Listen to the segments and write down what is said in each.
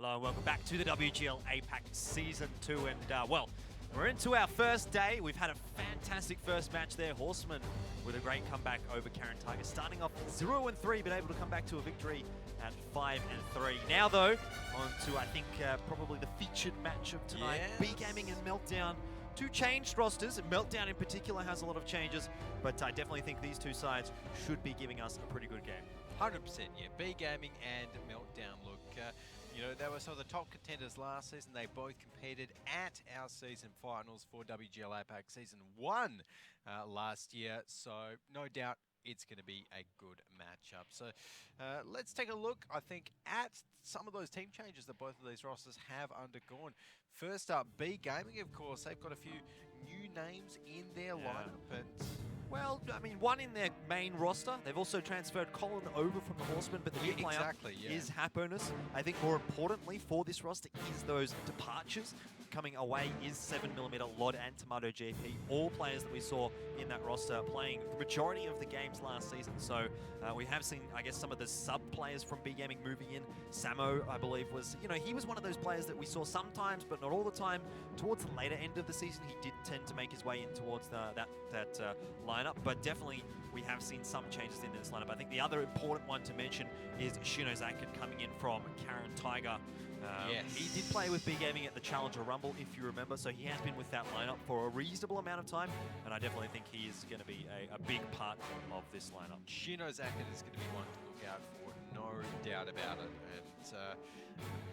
Hello and welcome back to the WGL APAC Season 2 and well, we're into our first day. We've had a fantastic first match there. Horsemen with a great comeback over Karen Tiger, starting off 0-3 but able to come back to a victory at 5-3. Now though, on to I think probably the featured match of tonight, Yes. Wargaming and Meltdown. Two changed rosters, and Meltdown in particular has a lot of changes, but I definitely think these two sides should be giving us a pretty good game. 100%, yeah. Wargaming and Meltdown look, you know, they were some of the top contenders last season. They both competed at our season finals for WGL APAC Season 1 last year, so no doubt it's going to be a good matchup. So let's take a look, I think, at some of those team changes that both of these rosters have undergone. First up, Wargaming, of course, they've got a few new names in their lineup. And well, I mean, one in their main roster. They've also transferred Colin over from the Horsemen, but the new player is Happiness. I think more importantly for this roster is those departures. Coming away is 7mm, Lod and Tomato GP, all players that we saw in that roster playing the majority of the games last season. So we have seen, I guess, some of the sub players from Wargaming moving in. Samo, I believe, was, you know, he was one of those players that we saw sometimes, but not all the time. Towards the later end of the season, he did tend to make his way in towards that lineup, but definitely we have seen some changes in this lineup. I think the other important one to mention is Shinozaki coming in from Karen Tiger. Yes. He did play with Wargaming at the Challenger Rumble, if you remember, so he has been with that lineup for a reasonable amount of time, and I definitely think he is going to be a big part of this lineup. Shinozaki is going to be one to look out for, no doubt about it. And,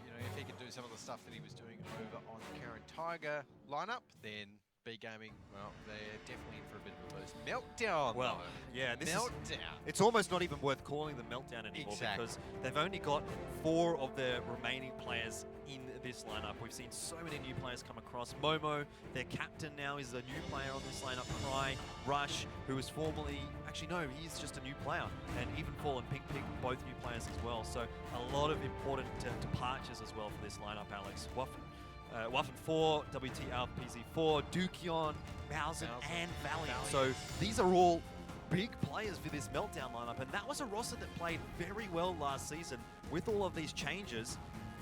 you know, if he can do some of the stuff that he was doing over on the Karen Tiger lineup, then Wargaming, well, they're definitely in for a bit of a boost. Meltdown, well, though. yeah, this Meltdown. It's almost not even worth calling them Meltdown anymore because they've only got 4 of the remaining players in this lineup. We've seen so many new players come across. Momo, their captain now, is a new player on this lineup. Cry, Rush, who was formerly, actually no, he's just a new player. And even Fall and Pink Pig, both new players as well. So a lot of important departures as well for this lineup, Alex. Waffen 4, WTL PZ 4, Dukion, Bowsen, and Valiant. So these are all big players for this Meltdown lineup, and that was a roster that played very well last season. With all of these changes,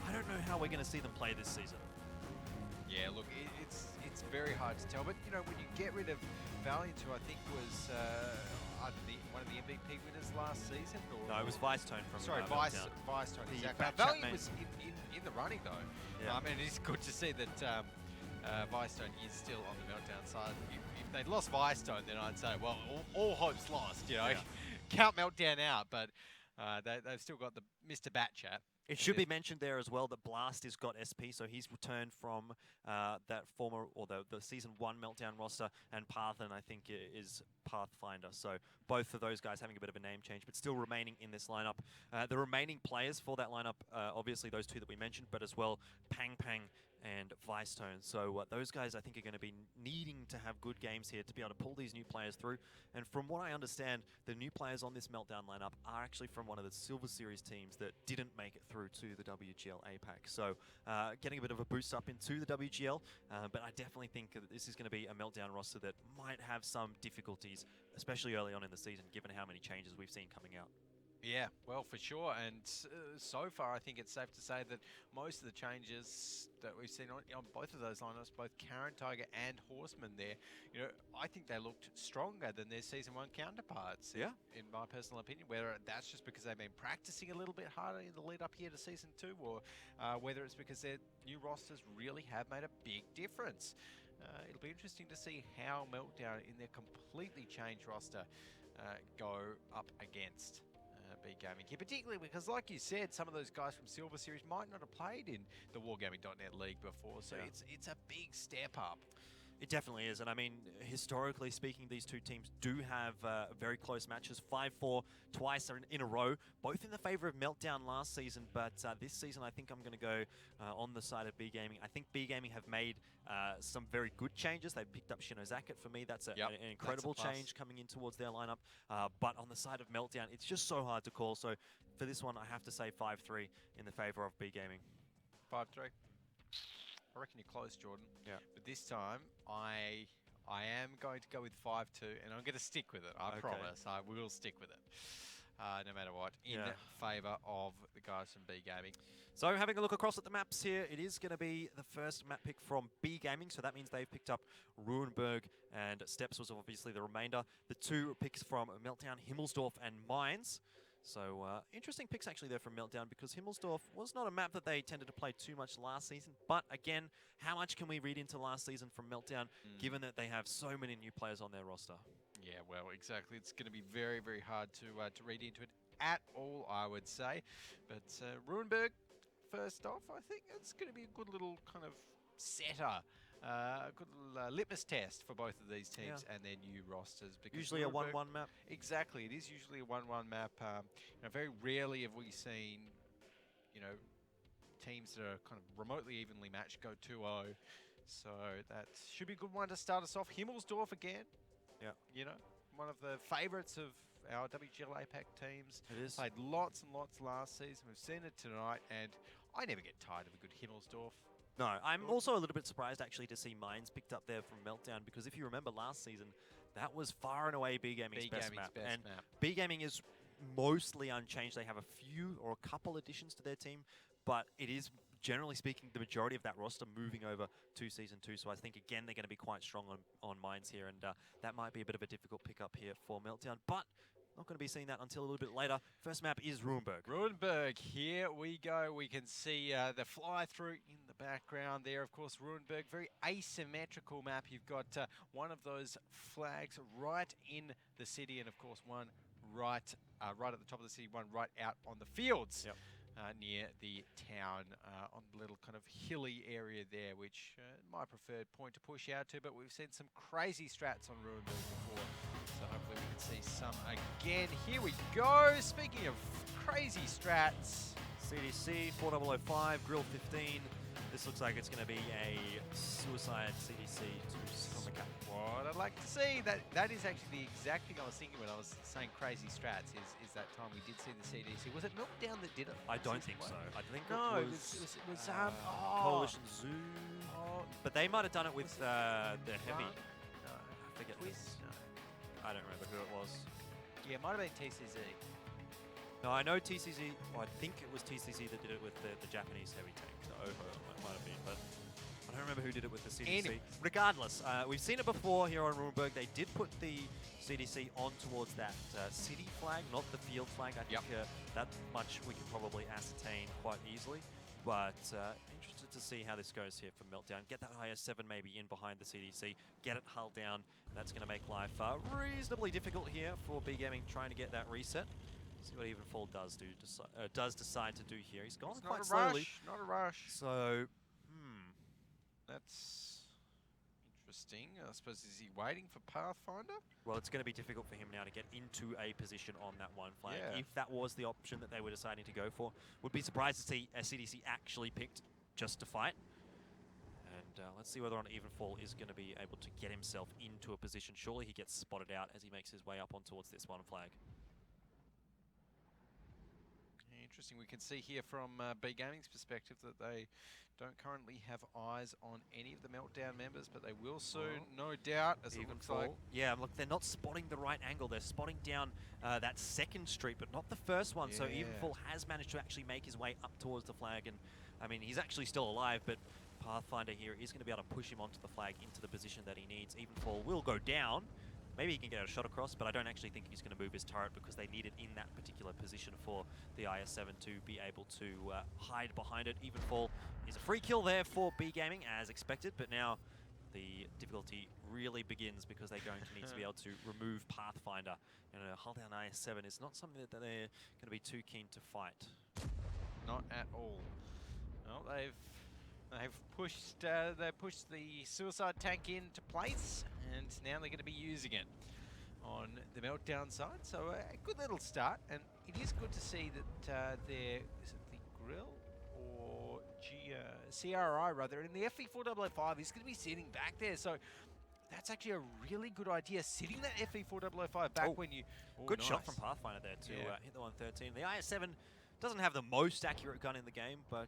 I don't know how we're going to see them play this season. Yeah, look, it's very hard to tell, but you know, when you get rid of Valiant, who I think was either one of the MVP winners last season, or no, it was Vicetone from Vicetone, exactly. Valiant was in the running though. Yeah. And it's good to see that Vicetone is still on the Meltdown side. If they'd lost Vicetone, then I'd say, well, all hope's lost. You know, count Meltdown out, but they've still got the Mr. Batchat. It should be mentioned there as well that Blast has got SP, so he's returned from that former, or the Season 1 Meltdown roster, and Parthen, I think, is Pathfinder. So both of those guys having a bit of a name change, but still remaining in this lineup. The remaining players for that lineup, obviously those two that we mentioned, but as well Pang Pang and Vicetone. So those guys, I think, are going to be needing to have good games here to be able to pull these new players through. And from what I understand, the new players on this Meltdown lineup are actually from one of the Silver Series teams that didn't make it through to the WGL APAC. So getting a bit of a boost up into the WGL, but I definitely think that this is going to be a Meltdown roster that might have some difficulties, especially early on in the season, given how many changes we've seen coming out. Yeah, well, for sure. And so far, I think it's safe to say that most of the changes that we've seen on both of those lineups, both Karen Tiger and Horseman there, you know, I think they looked stronger than their Season 1 counterparts, in my personal opinion. Whether that's just because they've been practicing a little bit harder in the lead up here to Season 2, or whether it's because their new rosters really have made a big difference. It'll be interesting to see how Meltdown in their completely changed roster go up against Wargaming here, particularly because, like you said, some of those guys from Silver Series might not have played in the Wargaming.net League before, so it's a big step up. It definitely is, and I mean, historically speaking, these two teams do have very close matches, 5-4 twice in a row, both in the favor of Meltdown last season, but this season I think I'm going to go on the side of Wargaming. I think Wargaming have made some very good changes. They've picked up Shinozaki. For me, that's an incredible change coming in towards their lineup, but on the side of Meltdown, it's just so hard to call, so for this one, I have to say 5-3 in the favor of Wargaming. 5-3. I reckon you're close, Jordan. Yeah. But this time, I am going to go with 5-2, and I'm going to stick with it. I promise. I will stick with it. no matter what, in favour of the guys from B Gaming. So having a look across at the maps here, it is going to be the first map pick from B Gaming, so that means they've picked up Ruinberg, and Steps was obviously the remainder. The 2 picks from Meltdown, Himmelsdorf and Mines. So interesting picks actually there from Meltdown, because Himmelsdorf was not a map that they tended to play too much last season. But again, how much can we read into last season from Meltdown, given that they have so many new players on their roster? Yeah, well, exactly. It's going to be very, very hard to read into it at all, I would say. But Ruinberg, first off, I think it's going to be a good little kind of setter, a good little litmus test for both of these teams and their new rosters. Because usually a 1-1 map. Exactly, it is usually a 1-1 map. Very rarely have we seen, teams that are kind of remotely evenly matched go 2-0. So that should be a good one to start us off. Himmelsdorf again. Yeah. One of the favourites of our WGL APAC teams. It is. Played lots and lots last season. We've seen it tonight, and I never get tired of a good Himmelsdorf. No, I'm also a little bit surprised actually to see Mines picked up there from Meltdown, because if you remember last season, that was far and away B Gaming's best map. B Gaming is mostly unchanged. They have a few or a couple additions to their team, but it is, generally speaking, the majority of that roster moving over to Season 2. So I think, again, they're going to be quite strong on Mines here, and that might be a bit of a difficult pickup here for Meltdown. But not going to be seeing that until a little bit later. First map is Ruinberg. Ruinberg, here we go. We can see the fly-through in the background there. Of course, Ruinberg, very asymmetrical map. You've got one of those flags right in the city, and of course one right at the top of the city, one right out on the fields. Yep. Near the town, on the little kind of hilly area there, which my preferred point to push out to, but we've seen some crazy strats on Ruinberg before, so hopefully we can see some again. Here we go, speaking of crazy strats. CDC, 4005, Grill 15. This looks like it's going to be a suicide CDC to Stomach Up. What I'd like to see, that is actually the exact thing I was thinking when I was saying crazy strats, is that time we did see the CDC. Was it Meltdown that did it? I don't think so. I think it was Coalition Zoo. Oh, but they might have done it with the heavy. No. I forget. Twist? No. I don't remember who it was. Yeah, it might have been TCZ. No, I know TCZ. Well, I think it was TCZ that did it with the Japanese heavy tank. So might have been, but I don't remember who did it with the CDC. Anyway. Regardless, we've seen it before here on Ruinberg. They did put the CDC on towards that city flag, not the field flag. I think that much we can probably ascertain quite easily. But interested to see how this goes here for Meltdown. Get that IS-7 maybe in behind the CDC. Get it hull down. That's going to make life reasonably difficult here for B Gaming trying to get that reset. See what Evenfall does decide to do here. He's gone quite slowly. Not a rush. So, that's interesting. I suppose, is he waiting for Pathfinder? Well, it's going to be difficult for him now to get into a position on that one flag. Yeah. If that was the option that they were deciding to go for, would be surprised to see a CDC actually picked just to fight. And let's see whether or not Evenfall is going to be able to get himself into a position. Surely he gets spotted out as he makes his way up on towards this one flag. Interesting. We can see here from B Gaming's perspective that they don't currently have eyes on any of the Meltdown members, but they will soon, no doubt, as it looks like. Yeah, look, they're not spotting the right angle. They're spotting down that second street, but not the first one. So Evenfall has managed to actually make his way up towards the flag. And, I mean, he's actually still alive, but Pathfinder here is going to be able to push him onto the flag into the position that he needs. Evenfall will go down. Maybe he can get a shot across, but I don't actually think he's going to move his turret because they need it in that particular position for the IS-7 to be able to hide behind it. Evenfall is a free kill there for B Gaming, as expected, but now the difficulty really begins because they're going to need to be able to remove Pathfinder. And a hull down IS-7 is not something that they're going to be too keen to fight. Not at all. Well, they've pushed the suicide tank into place, and now they're going to be using it on the Meltdown side. So a good little start, and it is good to see that is it the Grill or CRI rather, and the FE4005 is going to be sitting back there. So that's actually a really good idea, sitting that FE4005 back when you... Good shot from Pathfinder there to hit the 113. The IS-7 doesn't have the most accurate gun in the game, but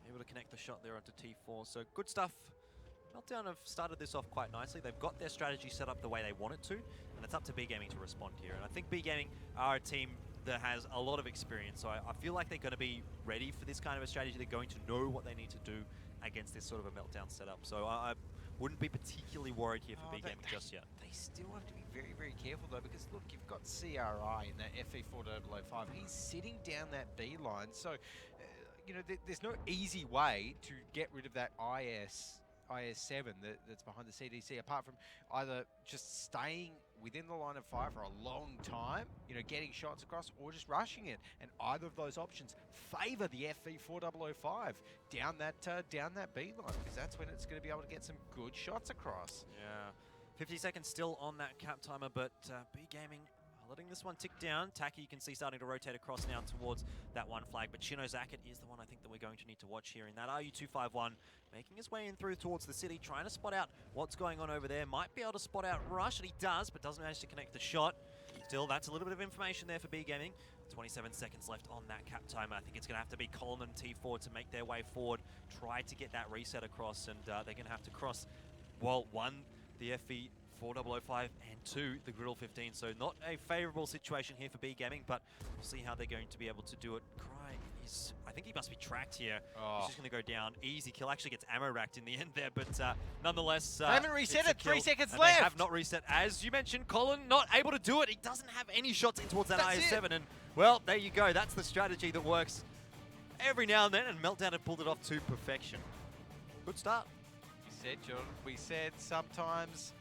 able to connect the shot there onto T4. So good stuff. Meltdown have started this off quite nicely. They've got their strategy set up the way they want it to, and it's up to B Gaming to respond here. And I think B Gaming are a team that has a lot of experience. So I feel like they're going to be ready for this kind of a strategy. They're going to know what they need to do against this sort of a Meltdown setup. So I wouldn't be particularly worried here for Gaming just yet. They still have to be very, very careful though, because look, you've got CRI in that FE4005. He's sitting down that B line, so you know there's no easy way to get rid of that IS7 that's behind the CDC, apart from either just staying within the line of fire for a long time, you know, getting shots across, or just rushing it. And either of those options favour the FE4005 down that B line, because that's when it's going to be able to get some good shots across. Yeah, 50 seconds still on that cap timer, but B Gaming letting this one tick down. Taki, you can see, starting to rotate across now towards that one flag, but Shinozakit is the one I think that we're going to need to watch here in that RU251, making his way in through towards the city, trying to spot out what's going on over there. Might be able to spot out Rush, and he does, but doesn't manage to connect the shot. Still, that's a little bit of information there for B Gaming. 27 seconds left on that cap timer. I think it's going to have to be Colin and T4 to make their way forward, try to get that reset across, and they're going to have to cross, well, one, the FE 4005 and 2, the Griddle 15. So not a favourable situation here for B Gaming, but we'll see how they're going to be able to do it. Cry is, I think he must be tracked here. Oh. He's just going to go down. Easy kill. Actually gets ammo racked in the end there, but nonetheless, they haven't reset it. 3 seconds and left. They have not reset. As you mentioned, Colin not able to do it. He doesn't have any shots in towards that IS7, and well, there you go. That's the strategy that works every now and then, and Meltdown have pulled it off to perfection. Good start. We said, John, we said sometimes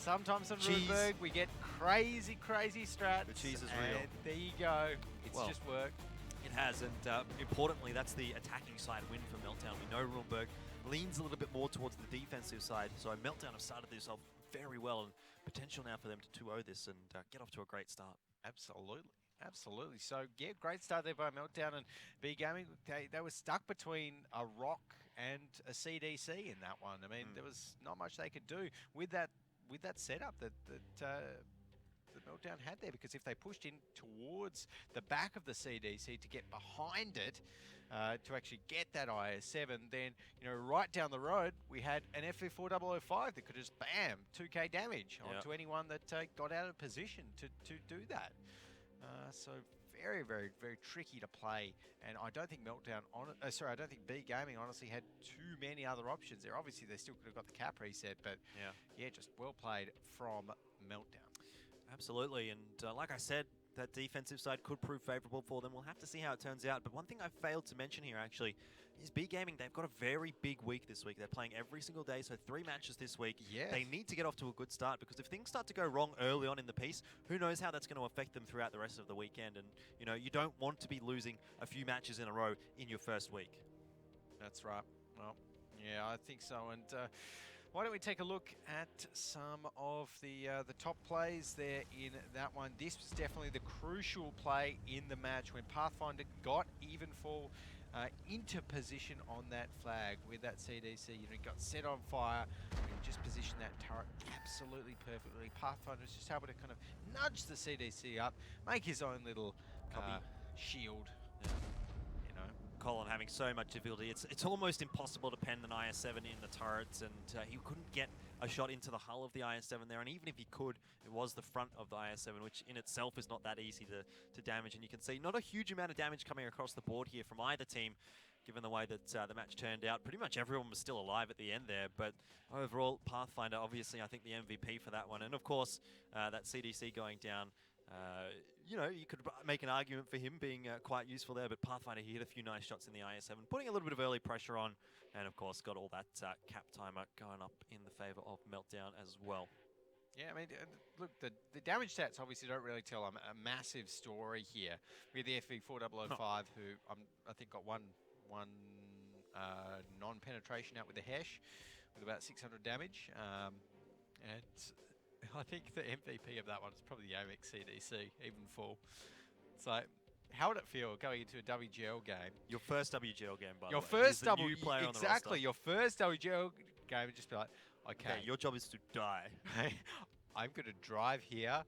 on Runeberg we get crazy strats. The cheese is and real. There you go. It's just worked. It has, and importantly, that's the attacking side win for Meltdown. We know Runeberg leans a little bit more towards the defensive side, so Meltdown have started this off very well, and potential now for them to 2-0 this and get off to a great start. Absolutely. So, yeah, great start there by Meltdown, and B Gaming, they were stuck between a rock and a CDC in that one. I mean, there was not much they could do with that setup that Meltdown had there, because if they pushed in towards the back of the CDC to get behind it, to actually get that IS7, then, you know, right down the road, we had an FE4005 that could just, bam, 2k damage onto anyone that got out of position to do that. So very, very, very tricky to play, and I don't think Meltdown, I don't think B Gaming honestly had too many other options there. Obviously, they still could have got the cap reset, but yeah, just well played from Meltdown. Absolutely, and like I said, that defensive side could prove favourable for them. We'll have to see how it turns out, but one thing I failed to mention here actually is B Gaming, they've got a very big week this week. They're playing every single day, so 3 matches this week. Yes. They need to get off to a good start, because if things start to go wrong early on in the piece, who knows how that's going to affect them throughout the rest of the weekend. And, you know, you don't want to be losing a few matches in a row in your first week. That's right. Well, yeah, I think so. And why don't we take a look at some of the top plays there in that one. This was definitely the crucial play in the match when Pathfinder got Evenfall into position on that flag with that CDC. You know, he got set on fire and just positioned that turret absolutely perfectly. Pathfinder's just able to kind of nudge the CDC up, make his own little shield. Yeah. You know, Colin having so much difficulty. It's almost impossible to pen an IS-7 in the turrets, and he couldn't get a shot into the hull of the IS-7 there, and even if he could, it was the front of the IS-7, which in itself is not that easy to damage. And you can see not a huge amount of damage coming across the board here from either team, given the way that the match turned out. Pretty much everyone was still alive at the end there, but overall, Pathfinder, obviously, I think the MVP for that one. And of course, that CDC going down, you know, you could make an argument for him being quite useful there, but Pathfinder, he hit a few nice shots in the IS-7, putting a little bit of early pressure on, and of course got all that cap timer going up in the favour of Meltdown as well. Yeah, I mean, look, the damage stats obviously don't really tell a massive story here. We had the FE4005, who I think got one non-penetration out with the Hesh, with about 600 damage, and I think the MVP of that one is probably the Amex CDC, even full. So, how would it feel going into a WGL game? Your first WGL game, by your the way. First new player on the roster. Exactly, your first WGL game, and just be like, okay, your job is to die. I'm going to drive here,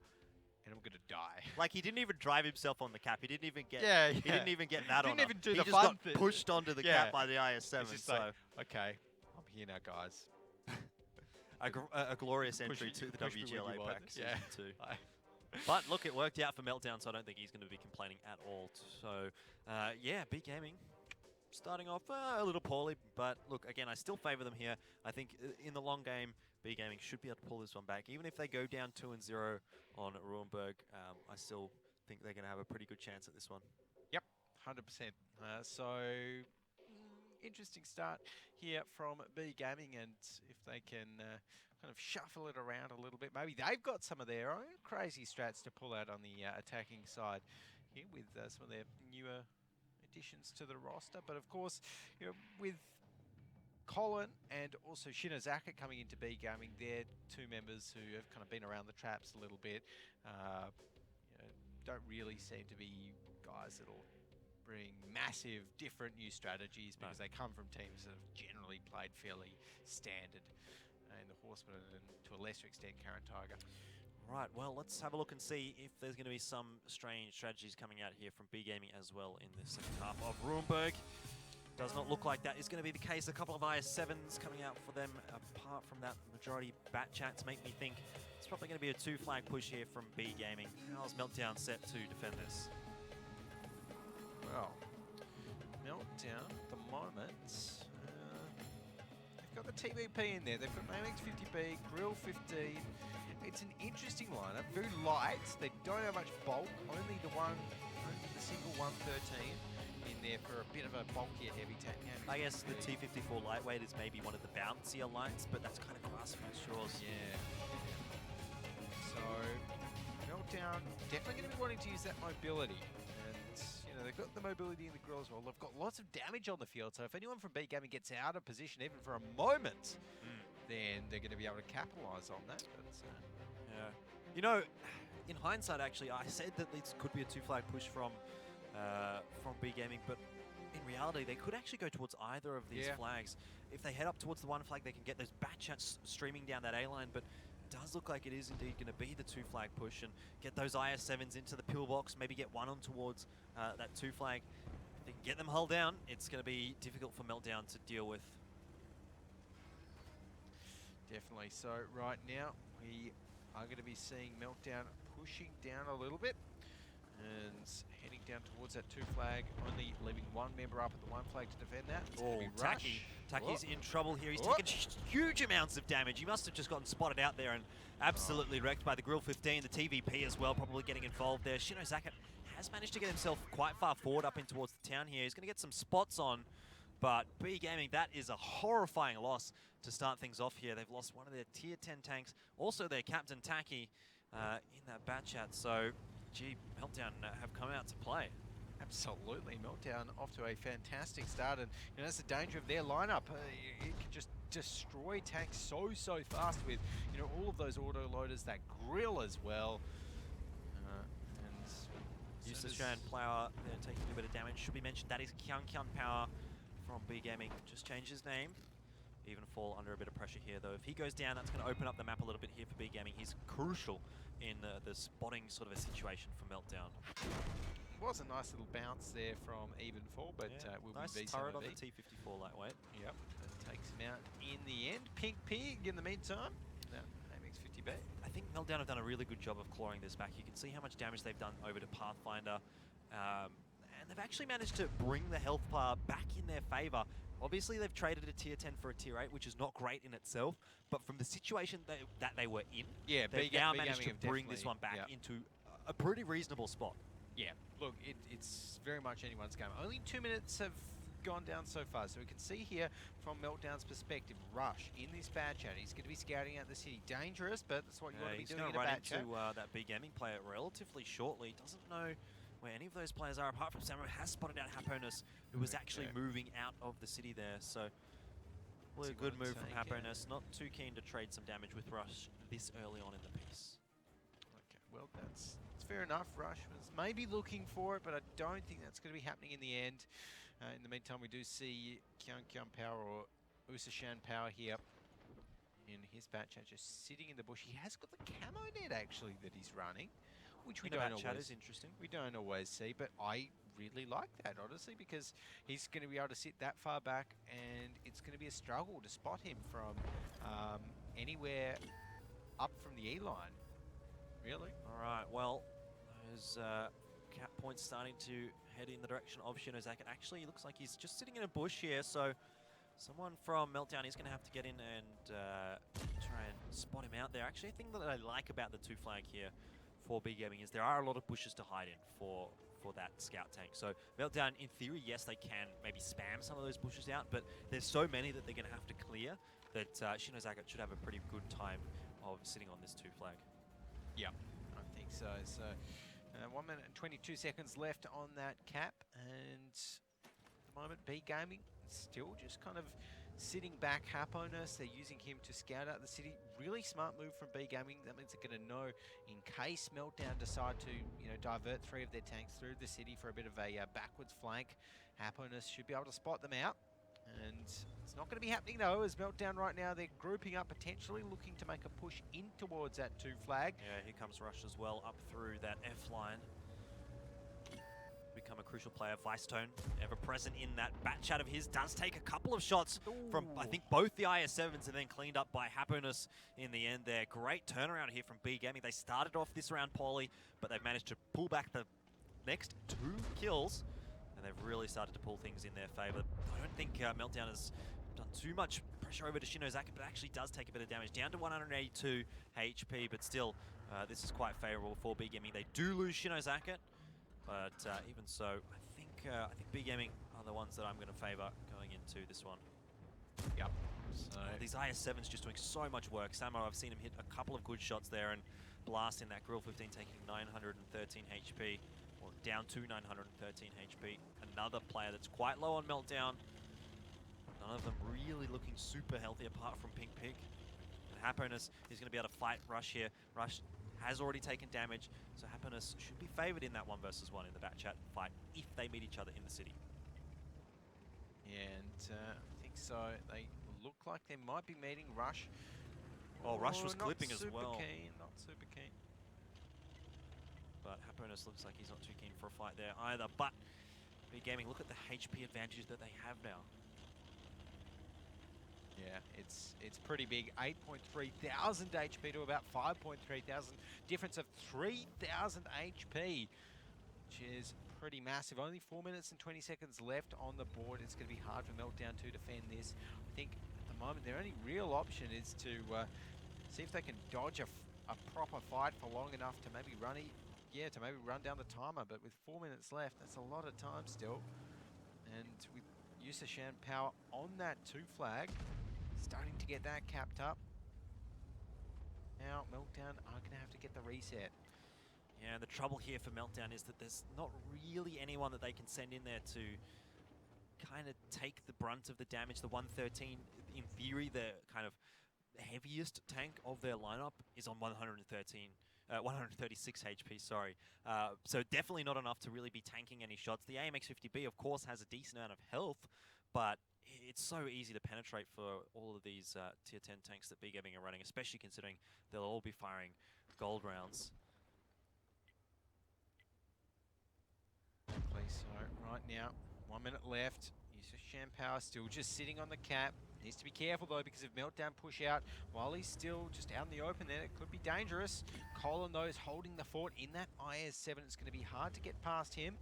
and I'm going to die. Like, he didn't even drive himself on the cap. He didn't even get. He didn't even get that on. Didn't even do he the just fun got pushed onto the cap by the IS-7. It's just like, okay, I'm here now, guys. A glorious entry to the WGL APAC Season 2. But look, it worked out for Meltdown, so I don't think he's going to be complaining at all. So, yeah, B Gaming starting off a little poorly, but look, again, I still favour them here. I think in the long game, B Gaming should be able to pull this one back. Even if they go down 2-0 on Ruenberg, I still think they're going to have a pretty good chance at this one. Yep, 100%. Interesting start here from B Gaming, and if they can kind of shuffle it around a little bit, maybe they've got some of their own crazy strats to pull out on the attacking side here with some of their newer additions to the roster. But of course, you know, with Colin and also Shinozaka coming into B Gaming, they're two members who have kind of been around the traps a little bit. You know, don't really seem to be guys that'll bring massive different new strategies because they come from teams that have generally played fairly standard in the Horsemen and to a lesser extent Current Tiger. Right, well, let's have a look and see if there's going to be some strange strategies coming out here from B Gaming as well in the second half of Ruenberg. Does not look like that is going to be the case. A couple of IS-7s coming out for them. Apart from that, majority bat chats make me think it's probably going to be a 2-flag push here from B Gaming. How's Meltdown set to defend this? Well, Meltdown at the moment, they've got the TVP in there. They've got AMX 50B, Grill 15. It's an interesting lineup, very light. They don't have much bulk, only the single 113 in there for a bit of a bulkier heavy tank. I guess the T54 lightweight is maybe one of the bouncier lights, but that's kind of grasping at straws. Yeah. So, Meltdown definitely going to be wanting to use that mobility. They've got the mobility in the grill as well. They've got lots of damage on the field, so if anyone from B Gaming gets out of position even for a moment, then they're going to be able to capitalise on that. But, yeah. You know, in hindsight, actually, I said that this could be a 2-flag push from B Gaming, but in reality, they could actually go towards either of these flags. If they head up towards the one flag, they can get those bat chats streaming down that A-line, but does look like it is indeed going to be the 2-flag push and get those IS-7s into the pillbox, maybe get one on towards that 2-flag. If they can get them hull down, it's going to be difficult for Meltdown to deal with. Definitely. So right now, we are going to be seeing Meltdown pushing down a little bit and heading down towards that 2-flag, only leaving one member up at the 1 flag to defend that. Oh, Taki. Taki's in trouble here. He's taken huge amounts of damage. He must have just gotten spotted out there and absolutely wrecked by the Grill 15, the TVP as well, probably getting involved there. Shinozaka has managed to get himself quite far forward up in towards the town here. He's going to get some spots on, but B Gaming, that is a horrifying loss to start things off here. They've lost one of their tier 10 tanks, also their captain Taki in that bat chat. So, gee, Meltdown have come out to play. Absolutely, Meltdown off to a fantastic start, and you know, that's the danger of their lineup. It can just destroy tanks so fast with all of those auto loaders, that grill as well. And Yusa-Shan Plower, they're taking a bit of damage. Should be mentioned that is Kyung Power from B Gaming. Just changed his name. Even fall under a bit of pressure here, though. If he goes down, that's going to open up the map a little bit here for B Gaming. He's crucial in the spotting sort of a situation for Meltdown. Was a nice little bounce there from Even Fall, but will nice be turret on the T54 lightweight. Yep, that takes him out in the end. Pink Pig in the meantime. Now, AMX 50B. I think Meltdown have done a really good job of clawing this back. You can see how much damage they've done over to Pathfinder. And they've actually managed to bring the health bar back in their favour. Obviously, they've traded a tier 10 for a tier 8, which is not great in itself. But from the situation that they were in, they've now managed to bring this one back into a pretty reasonable spot. Yeah, look, it's very much anyone's game. Only 2 minutes have gone down so far, so we can see here from Meltdown's perspective, Rush in this bad chat. He's going to be scouting out the city. Dangerous, but that's what you want to be doing in a bad chat. He's going to run into that B Gaming player relatively shortly. Doesn't know where any of those players are, apart from Samurai has spotted out Haponus, who was actually moving out of the city there. So, well, a good move from Haponus. Not too keen to trade some damage with Rush this early on in the piece. Okay, well, that's fair enough. Rush was maybe looking for it, but I don't think that's going to be happening in the end. In the meantime, we do see Kyung Power or Yusa-Shan Power here in his bat chat, just sitting in the bush. He has got the camo net actually that he's running, which we don't always. Chat is interesting. We don't always see, but I really like that honestly because he's going to be able to sit that far back, and it's going to be a struggle to spot him from anywhere up from the E line. really. All right, well, those cap points starting to head in the direction of Shinozaka. Actually, it looks like he's just sitting in a bush here, so someone from Meltdown is going to have to get in and try and spot him out there. Actually, a thing that I like about the 2 flag here for B Gaming is there are a lot of bushes to hide in for that scout tank. So Meltdown, in theory, yes, they can maybe spam some of those bushes out, but there's so many that they're going to have to clear that Shinozaka should have a pretty good time of sitting on this 2 flag. Yeah, I think so. So 1 minute and 22 seconds left on that cap, and at the moment B Gaming still just kind of sitting back. Happiness, they're using him to scout out the city. Really smart move from B Gaming. That means they're going to know in case Meltdown decide to, divert 3 of their tanks through the city for a bit of a backwards flank. Happiness should be able to spot them out. And it's not going to be happening though, as Meltdown right now, they're grouping up, potentially looking to make a push in towards that 2 flag. Yeah, here comes Rush as well, up through that F line. Become a crucial player. Vicetone, ever present in that bat chat of his, does take a couple of shots from, I think, both the IS-7s and then cleaned up by Happiness in the end there. Great turnaround here from B Gaming. They started off this round poorly, but they've managed to pull back the next 2 kills, and they've really started to pull things in their favor. I don't think Meltdown has done too much pressure over to Shinozaka, but actually does take a bit of damage. Down to 182 HP, but still, this is quite favorable for B Gaming. They do lose Shinozaka, but even so, I think B Gaming are the ones that I'm going to favor going into this one. Yep. So these IS-7s just doing so much work. Samo, I've seen him hit a couple of good shots there and blast in that Grill 15, taking 913 HP, or down to 913 HP. Another player that's quite low on Meltdown. None of them really looking super healthy apart from Pink Pig. And Happiness is going to be able to fight Rush here. Rush has already taken damage, so Happiness should be favored in that 1 versus 1 in the bat chat fight if they meet each other in the city. Yeah, and I think so. They look like they might be meeting Rush. Oh, Rush was clipping as well. Not super keen. But Happiness looks like he's not too keen for a fight there either. But B Gaming, look at the HP advantage that they have now. Yeah, it's pretty big. 8.3 thousand HP to about 5.3 thousand. Difference of 3,000 HP, which is pretty massive. Only 4 minutes and 20 seconds left on the board. It's going to be hard for Meltdown to defend this. I think at the moment their only real option is to see if they can dodge a proper fight for long enough to maybe run down the timer. But with 4 minutes left, that's a lot of time still. And with Yusashan Power on that 2 flag, starting to get that capped up. Now Meltdown are going to have to get the reset. Yeah, the trouble here for Meltdown is that there's not really anyone that they can send in there to kind of take the brunt of the damage. The 113, in theory, the kind of heaviest tank of their lineup is on 136 HP, sorry. So definitely not enough to really be tanking any shots. The AMX-50B, of course, has a decent amount of health, but it's so easy to penetrate for all of these tier 10 tanks that B Gaming are running, especially considering they'll all be firing gold rounds. So right now, 1 minute left. Yusashan Power still just sitting on the cap. Needs to be careful though, because if Meltdown push out while he's still just out in the open there, it could be dangerous. Colin though is holding the fort in that IS-7. It's going to be hard to get past him.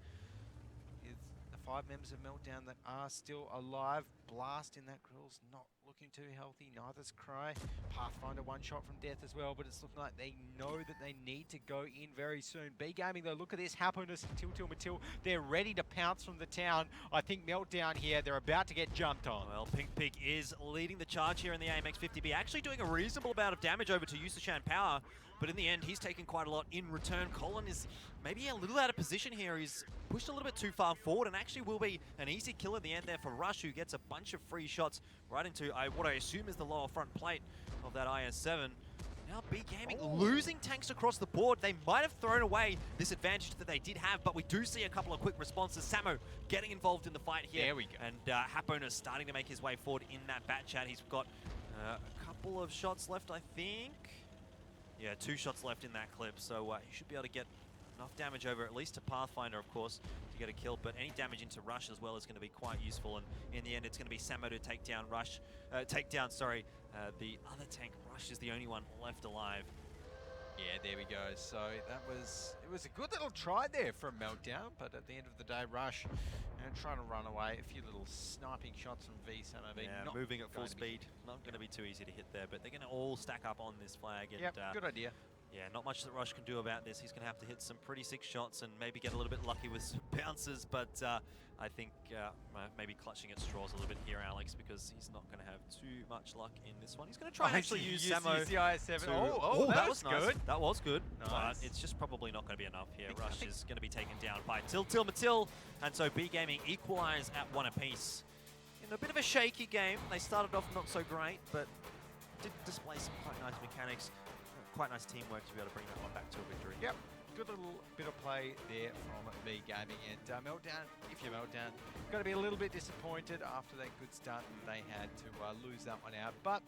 With the 5 members of Meltdown that are still alive. Blast in that grill's not looking too healthy. Neither's Cry. Pathfinder 1 shot from death as well, but it's looking like they know that they need to go in very soon. B Gaming though, look at this. Happiness and Till Matil, they're ready to pounce from the town. I think Meltdown here, they're about to get jumped on. Well, Pink Pig is leading the charge here in the AMX-50B, actually doing a reasonable amount of damage over to Yusashan Power, but in the end, he's taken quite a lot in return. Colin is maybe a little out of position here. He's pushed a little bit too far forward and actually will be an easy kill in the end there for Rush, who gets a bunch of free shots right into what I assume is the lower front plate of that IS-7. Now B Gaming losing tanks across the board. They might have thrown away this advantage that they did have, but we do see a couple of quick responses. Samo getting involved in the fight here. There we go. And Happiness starting to make his way forward in that bat chat. He's got a couple of shots left, I think. Yeah, 2 shots left in that clip, so he should be able to get enough damage over at least to Pathfinder, of course, to get a kill, but any damage into Rush as well is going to be quite useful, and in the end it's going to be Samo to take down the other tank. Rush is the only one left alive. Yeah, there we go. So it was a good little try there from Meltdown, but at the end of the day, Rush and trying to run away. A few little sniping shots from V7OB. Yeah, not moving at full going to be- speed. Not going to be too easy to hit there, but they're going to all stack up on this flag. And Yep, good idea. yeah, not much that Rush can do about this. He's going to have to hit some pretty sick shots and maybe get a little bit lucky with some bounces, but I think maybe clutching at straws a little bit here, Alex, because he's not going to have too much luck in this one. He's going to try and actually use Samo. Use the IS-7. to- Oh, that was nice. good. That was good, Nice. but it's just probably not going to be enough here. I Rush think- is going to be taken down by Til Matil, and so B Gaming equalize at 1 apiece. In a bit of a shaky game, they started off not so great, but did display some quite nice mechanics, quite nice teamwork to be able to bring that one back to a victory. Yep, good little bit of play there from B Gaming. And Meltdown, if you're Meltdown, got to be a little bit disappointed after that good start and they had to lose that one out. But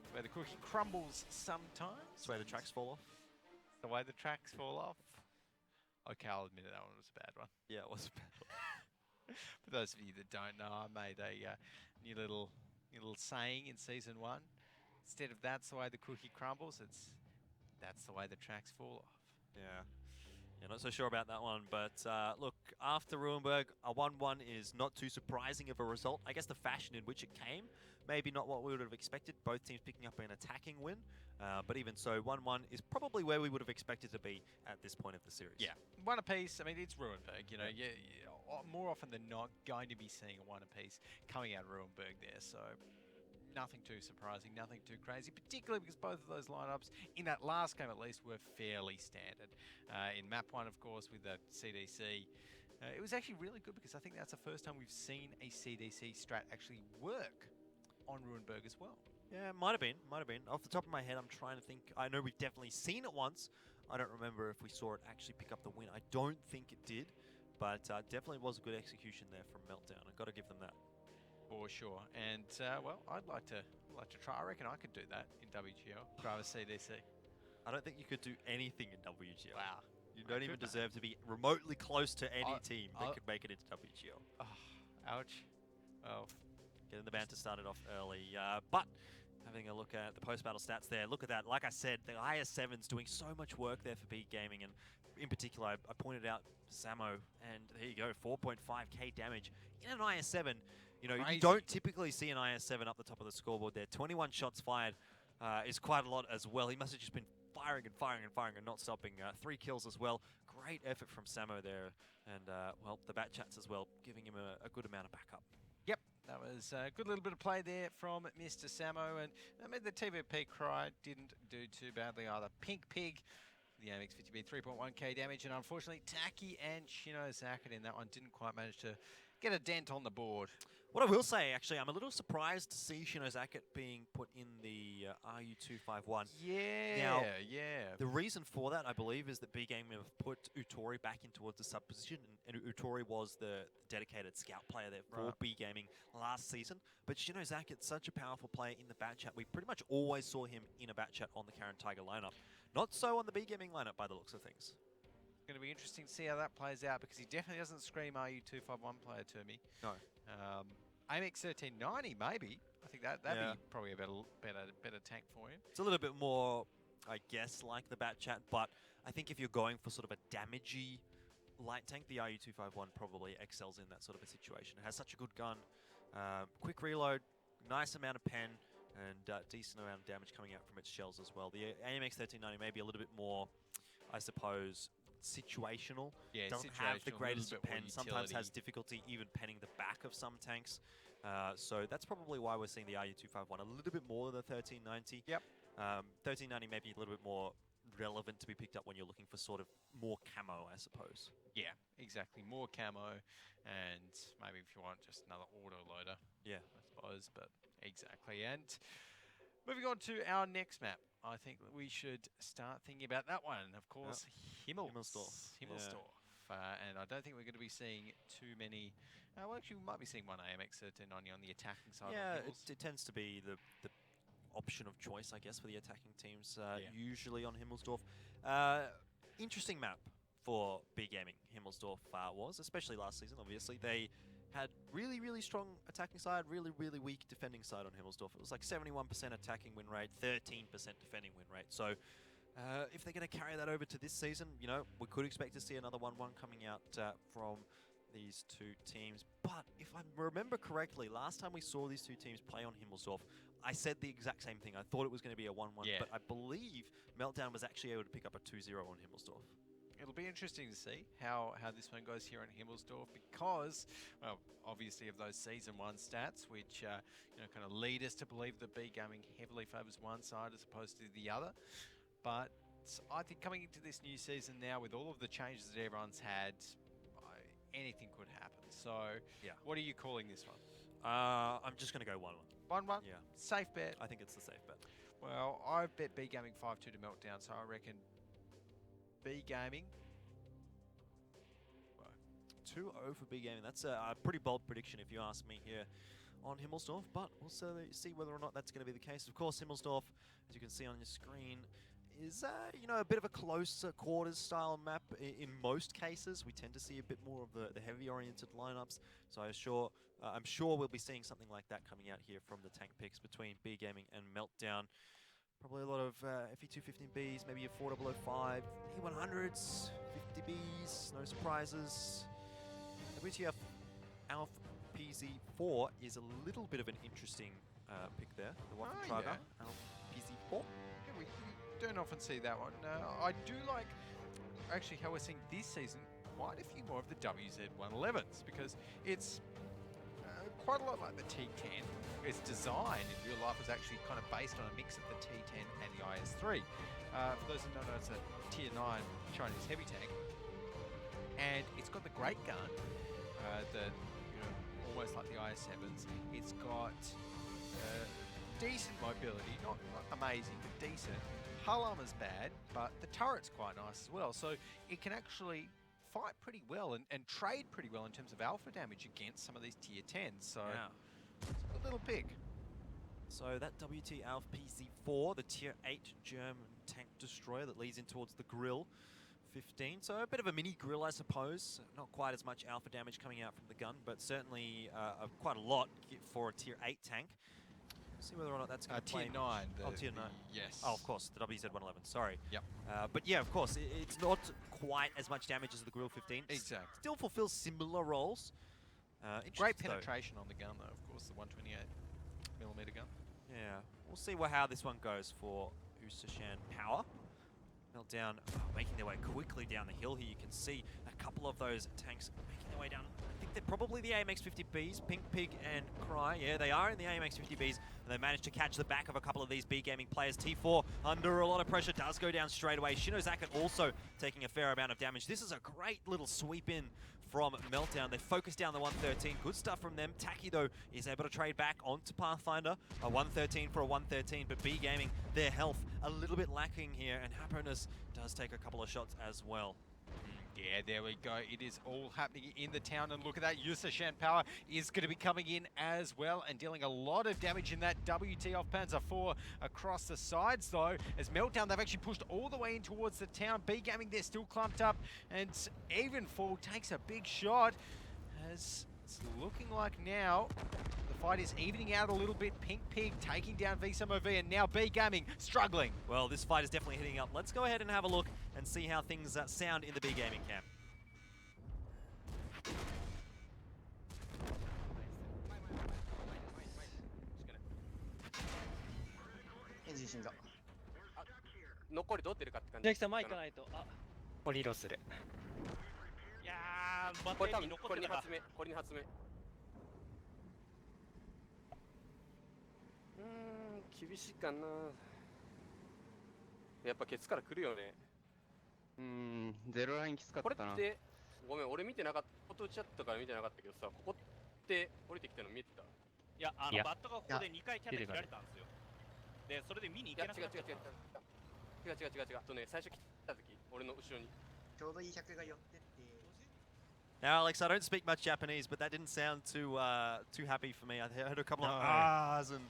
it's where the cookie crumbles sometimes. That's where the tracks fall off. The way the tracks fall off. Okay, I'll admit that one was a bad one. Yeah, it was. For those of you that don't know, I made a new little saying in season 1. Instead of that's the way the cookie crumbles, it's that's the way the tracks fall off. Yeah. Yeah, not so sure about that one, but look, after Ruinberg, a 1-1 is not too surprising of a result. I guess the fashion in which it came, maybe not what we would have expected, both teams picking up an attacking win, but even so, 1-1 is probably where we would have expected to be at this point of the series. Yeah, 1 apiece. I mean, it's Ruinberg, you know, more often than not going to be seeing a 1 apiece coming out of Ruinberg there, so nothing too surprising, nothing too crazy, particularly because both of those lineups, in that last game at least, were fairly standard. In map 1, of course, with the CDC, it was actually really good because I think that's the first time we've seen a CDC strat actually work on Ruinberg as well. Yeah, might have been. Off the top of my head, I'm trying to think. I know we've definitely seen it once. I don't remember if we saw it actually pick up the win. I don't think it did, but definitely was a good execution there from Meltdown. I've got to give them that. For sure, and well, I'd like to try. I reckon I could do that in WGL. Drive a CDC. I don't think you could do anything in WGL. Wow, You don't even deserve to be remotely close to any team that I'll- could make it into WGL. Oh, ouch. Oh, Getting the banter started off early, but having a look at the post-battle stats there, look at that. Like I said, the IS-7's doing so much work there for B Gaming, and in particular, I pointed out Samo, and there you go, 4.5k damage in an IS-7. You know, Crazy. you don't typically see an IS-7 up the top of the scoreboard there. 21 shots fired is quite a lot as well. He must have just been firing and not stopping. 3 kills as well. Great effort from Samo there, and well, the bat chats as well, giving him a good amount of backup. yep. That was a good little bit of play there from Mr. Samo, and I mean the TVP cry didn't do too badly either. Pink Pig, the AMX 50B 3.1k damage, and unfortunately Taki and Shino Zakat in that one didn't quite manage to get a dent on the board. What I will say, actually, I'm a little surprised to see Shinozaket being put in the RU251. Yeah, Now, yeah. The reason for that, I believe, is that B Gaming have put Utori back in towards the sub position, and Utori was the dedicated scout player there for Right. B Gaming last season. But Shinozaket's such a powerful player in the bat chat. We pretty much always saw him in a bat chat on the Karen Tiger lineup. Not so on the B Gaming lineup by the looks of things. Going to be interesting to see how that plays out because he definitely doesn't scream RU251 player to me. No. AMX 1390 maybe. I think that'd Yeah. be probably a better tank for him. It's a little bit more, I guess, like the bat chat, but I think if you're going for sort of a damagey light tank, the RU251 probably excels in that sort of a situation. It has such a good gun, quick reload, nice amount of pen, and decent amount of damage coming out from its shells as well. The AMX 1390 may be a little bit more, I suppose, situational. Yeah, Doesn't have the situational, a greatest little bit more pen. Sometimes has utility. difficulty even penning the back of some tanks. So that's probably why we're seeing the RU251 a little bit more than the 1390. Yep. 1390 may be a little bit more relevant to be picked up when you're looking for sort of more camo, I suppose. Yeah, exactly. More camo, and maybe if you want just another auto loader. Yeah. I suppose, but exactly. And moving on to our next map, I think that we should start thinking about that one. Of course, Himmelsdorf. Himmelsdorf. And I don't think we're going to be seeing too many. Well, actually, we might be seeing one AMX 1390 on the attacking side. Yeah, of Himmels. it tends to be the option of choice, I guess, for the attacking teams, Yeah. usually on Himmelsdorf. Interesting map for B Gaming, Himmelsdorf was, especially last season, obviously. They had really, really strong attacking side, really, really weak defending side on Himmelsdorf. It was like 71% attacking win rate, 13% defending win rate. So If they're going to carry that over to this season, you know, we could expect to see another 1-1 coming out from these two teams. But if I remember correctly, last time we saw these two teams play on Himmelsdorf, I said the exact same thing. I thought it was going to be a 1-1, but I believe Meltdown was actually able to pick up a 2-0 on Himmelsdorf. It'll be interesting to see how this one goes here in Himmelsdorf because, well, obviously of those Season 1 stats, which, you know, kind of lead us to believe that B-Gaming heavily favours one side as opposed to the other. But I think coming into this new season now, with all of the changes that everyone's had, anything could happen. So, yeah. What are you calling this one? I'm just going to go 1-1. 1-1? Yeah. Safe bet? I think it's the safe bet. Well, I bet B-Gaming 5-2 to Meltdown, so I reckon B-Gaming. 2-0 for B-Gaming. That's a pretty bold prediction if you ask me here on Himmelsdorf, but we'll see whether or not that's going to be the case. Of course, Himmelsdorf, as you can see on your screen, is you know, a bit of a close quarters style map. In most cases, we tend to see a bit more of the heavy oriented lineups. So I'm sure we'll be seeing something like that coming out here from the tank picks between B-Gaming and Meltdown. Probably a lot of FE215Bs, maybe a 4005, E100s, 50Bs, no surprises. WGL Alpha PZ4 is a little bit of an interesting pick there. The one from Praga, Alpha PZ4. Yeah, we don't often see that one. I do like, actually, how we're seeing this season quite a few more of the WZ111s because it's quite a lot like the T10. Its design in real life was actually kind of based on a mix of the T10 and the IS-3. For those who don't know, it's a Tier 9 Chinese heavy tank. And it's got the great gun, you know, almost like the IS-7s. It's got decent mobility, not amazing, but decent. Hull armor's bad, but the turret's quite nice as well. So it can actually fight pretty well and trade pretty well in terms of alpha damage against some of these Tier 10s. So it's a little pick. So that WT Alpha PC4, the Tier 8 German tank destroyer that leads in towards the grill. 15, so a bit of a mini grill, I suppose. Not quite as much alpha damage coming out from the gun, but certainly quite a lot for a Tier 8 tank. See whether or not that's going to play. Tier 9. Tier 9. Yes. Oh, of course, the WZ111, sorry. Yep. But yeah, of course, it's not quite as much damage as the Grill 15. Exactly. Still fulfills similar roles. Great penetration on the gun, though, of course, the 128mm gun. Yeah. We'll see how this one goes for Usashan Power. Meltdown making their way quickly down the hill here. You can see a couple of those tanks making their way down. I think they're probably the AMX-50Bs, Pink Pig and Cry. Yeah, they are in the AMX-50Bs, and they managed to catch the back of a couple of these B-Gaming players. T4 under a lot of pressure, does go down straight away. Shinozaka also taking a fair amount of damage. This is a great little sweep in from Meltdown. They focus down the 113. Good stuff from them. Taki, though, is able to trade back onto Pathfinder. A 113 for a 113, but B-Gaming, their health a little bit lacking here, and Happiness does take a couple of shots as well. Yeah, there we go. It is all happening in the town, and look at that. Usashan Power is going to be coming in as well and dealing a lot of damage in that WT off Panzer IV across the sides, though. As Meltdown, they've actually pushed all the way in towards the town. B-Gaming, they're still clumped up, and Evenfall takes a big shot, as it's looking like now the fight is evening out a little bit. Pink Pig taking down VSMOV, and now B-Gaming struggling. Well, this fight is definitely heating up. Let's go ahead and have a look and see how things sound in the B-Gaming camp. Now, Alex, I don't speak much Japanese, but that didn't sound too happy for me. I heard a couple of ahs and